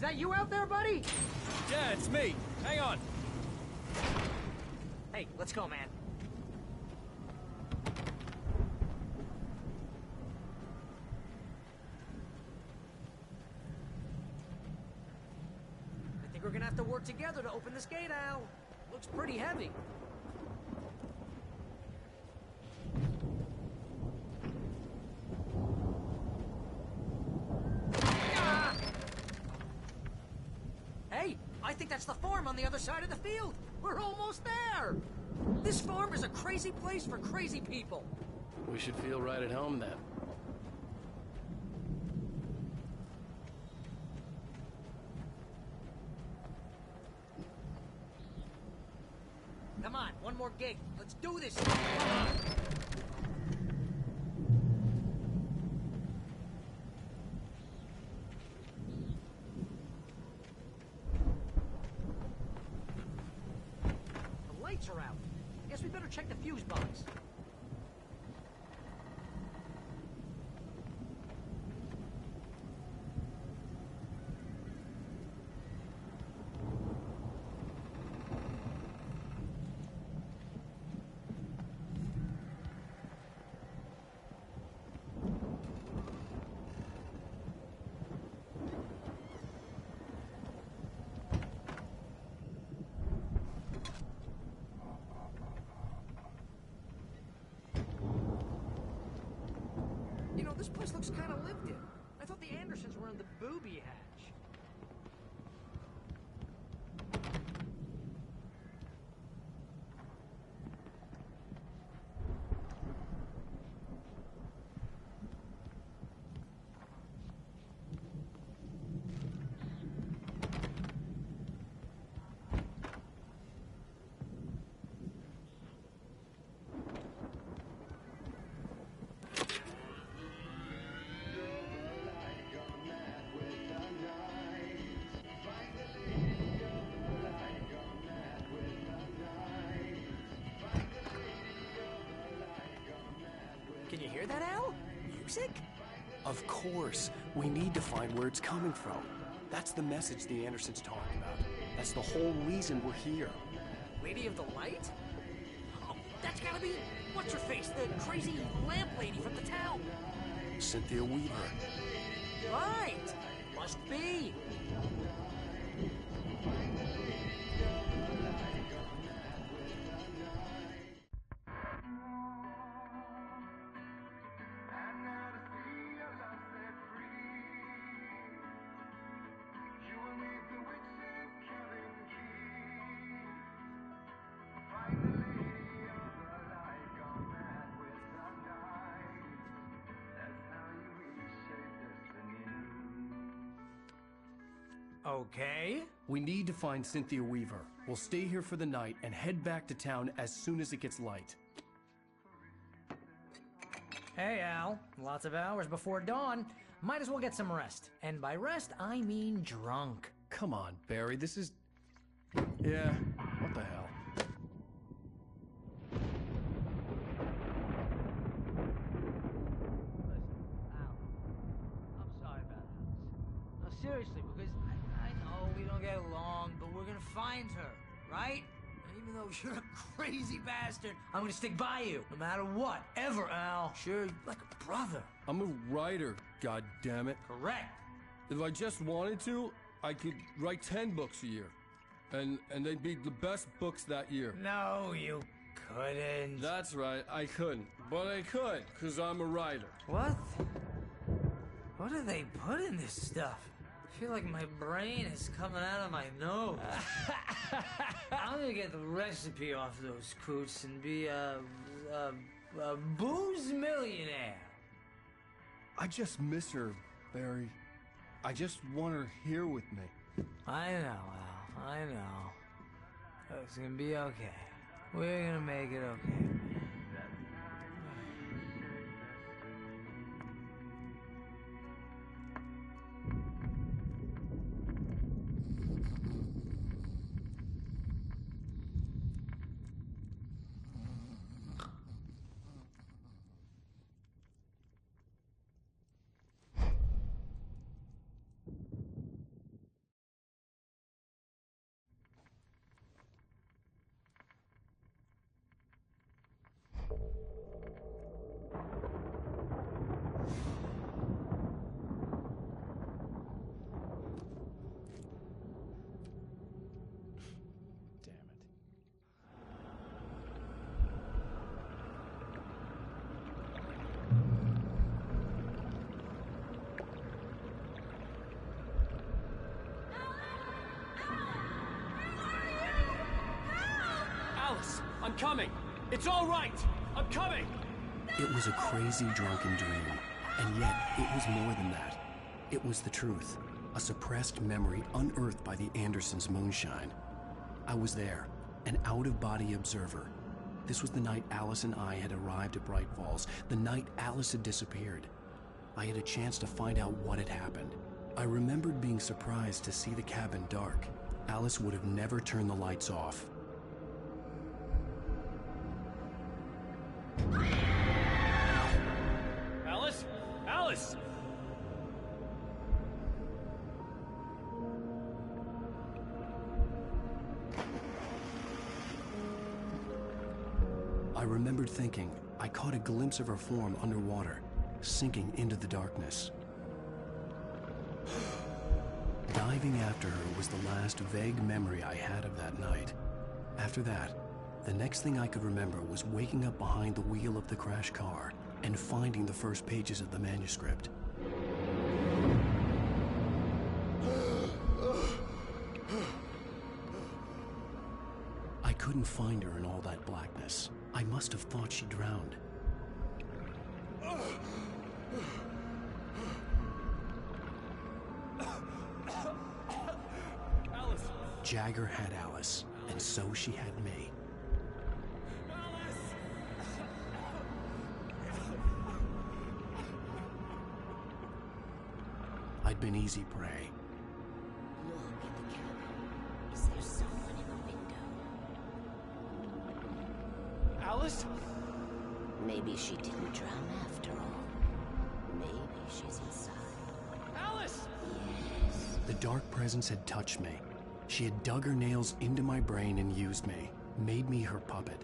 that you out there, buddy?
Yeah, it's me. Hang on.
Hey, let's go, man. I think we're gonna have to work together to open this gate, Al. Looks pretty heavy. Ah! Hey, I think that's the farm on the other side of the field. We're almost there. This farm is a crazy place for crazy people.
We should feel right at home then.
Come on, one more gig. Let's do this. The lights are out. Guess we better check the fuse box. You know, this place looks kind of lived in. I thought the Andersons were in the booby hatch. Can you hear that, Al? Music?
Of course. We need to find where it's coming from. That's the message the Andersons talking about. That's the whole reason we're here.
Lady of the Light? Oh, that's gotta be... What's her face? The crazy lamp lady from the town.
Cynthia Weaver.
Right. Must be. Okay.
We need to find Cynthia Weaver. We'll stay here for the night and head back to town as soon as it gets light.
Hey, Al. Lots of hours before dawn. Might as well get some rest. And by rest, I mean drunk.
Come on, Barry, this is... Yeah, what the hell?
I'm sorry about that. No, seriously, because I know we don't get along, but we're gonna find her, right? And even though you're a crazy bastard, I'm gonna stick by you, no matter what, ever, Al. Sure, like a brother.
I'm a writer, goddammit.
Correct.
If I just wanted to, I could write 10 books a year. And they'd be the best books that year.
No, you couldn't.
That's right, I couldn't. But I could, because I'm a writer.
What? What do they put in this stuff? I feel like my brain is coming out of my nose. I'm gonna get the recipe off those coots and be a booze millionaire.
I just miss her, Barry. I just want her here with me.
I know, Al. I know. It's gonna be okay. We're gonna make it okay.
I'm coming! It's all right! I'm coming!
It was a crazy, drunken dream, and yet it was more than that. It was the truth, a suppressed memory unearthed by the Andersons' moonshine. I was there, an out-of-body observer. This was the night Alice and I had arrived at Bright Falls, the night Alice had disappeared. I had a chance to find out what had happened. I remembered being surprised to see the cabin dark. Alice would have never turned the lights off.
Alice? Alice!
I remembered thinking I caught a glimpse of her form underwater, sinking into the darkness. Diving after her was the last vague memory I had of that night. After that, the next thing I could remember was waking up behind the wheel of the crashed car and finding the first pages of the manuscript. I couldn't find her in all that blackness. I must have thought she drowned.
Alice!
Jagger had Alice, and so she had me. I'd been easy prey.
Look at the cabin. Is there someone in the window?
Alice?
Maybe she didn't drown after all. Maybe she's inside.
Alice!
Yes.
The dark presence had touched me. She had dug her nails into my brain and used me, made me her puppet.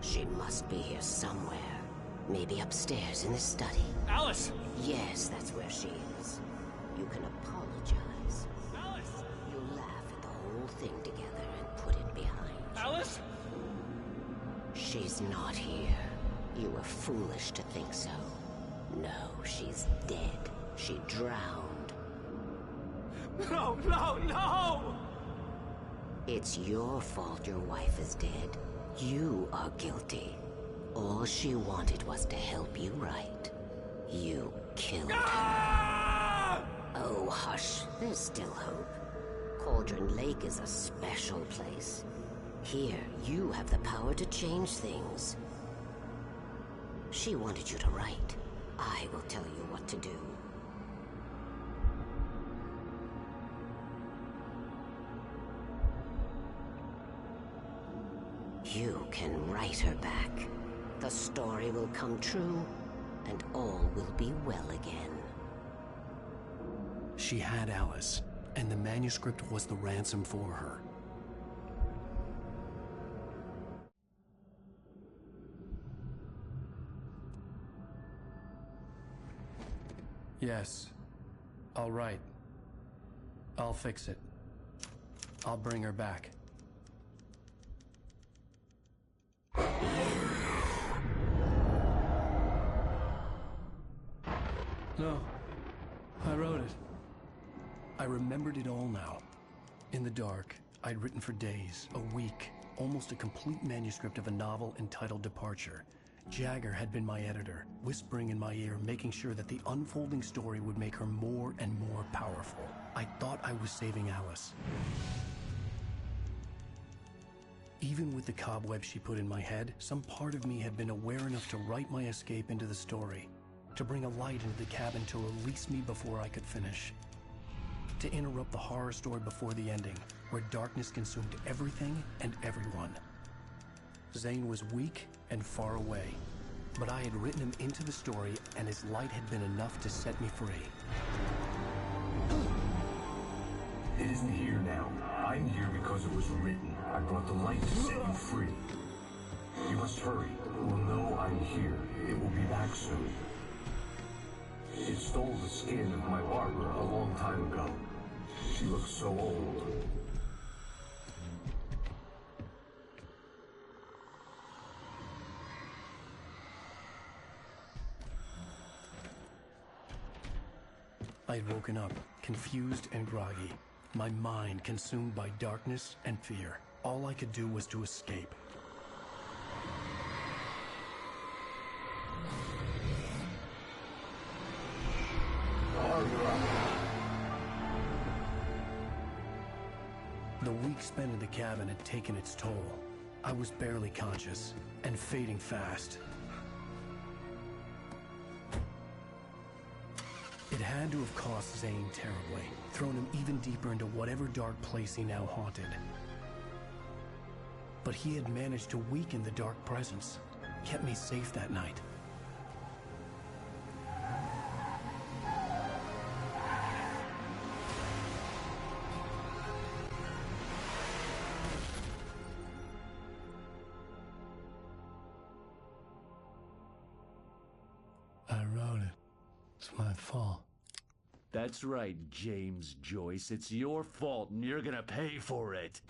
She must be here somewhere. Maybe upstairs in the study.
Alice!
Yes, that's where she is. You can apologize.
Alice!
You'll laugh at the whole thing together and put it behind you.
Alice?
She's not here. You were foolish to think so. No, she's dead. She drowned.
No, no, no!
It's your fault your wife is dead. You are guilty. All she wanted was to help you right. You killed her. Oh, hush. There's still hope. Cauldron Lake is a special place. Here, you have the power to change things. She wanted you to write. I will tell you what to do. You can write her back. The story will come true, and all will be well again.
She had Alice, and the manuscript was the ransom for her. Yes, I'll write. I'll fix it. I'll bring her back. No, I wrote it. I remembered it all now. In the dark, I'd written for days, a week, almost a complete manuscript of a novel entitled Departure. Jagger had been my editor, whispering in my ear, making sure that the unfolding story would make her more and more powerful. I thought I was saving Alice. Even with the cobwebs she put in my head, some part of me had been aware enough to write my escape into the story, to bring a light into the cabin to release me before I could finish, to interrupt the horror story before the ending, where darkness consumed everything and everyone. Zane was weak and far away, but I had written him into the story, and his light had been enough to set me free.
It isn't here now. I'm here because it was written. I brought the light to set you free. You must hurry. It will know I'm here. It will be back soon. It stole the skin of my Barbara a long time ago. She looks so old.
I had woken up, confused and groggy. My mind consumed by darkness and fear. All I could do was to escape. The week spent in the cabin had taken its toll. I was barely conscious, and fading fast. It had to have cost Zane terribly, thrown him even deeper into whatever dark place he now haunted. But he had managed to weaken the dark presence, kept me safe that night. I wrote it. It's my fault.
That's right, James Joyce. It's your fault, and you're gonna pay for it.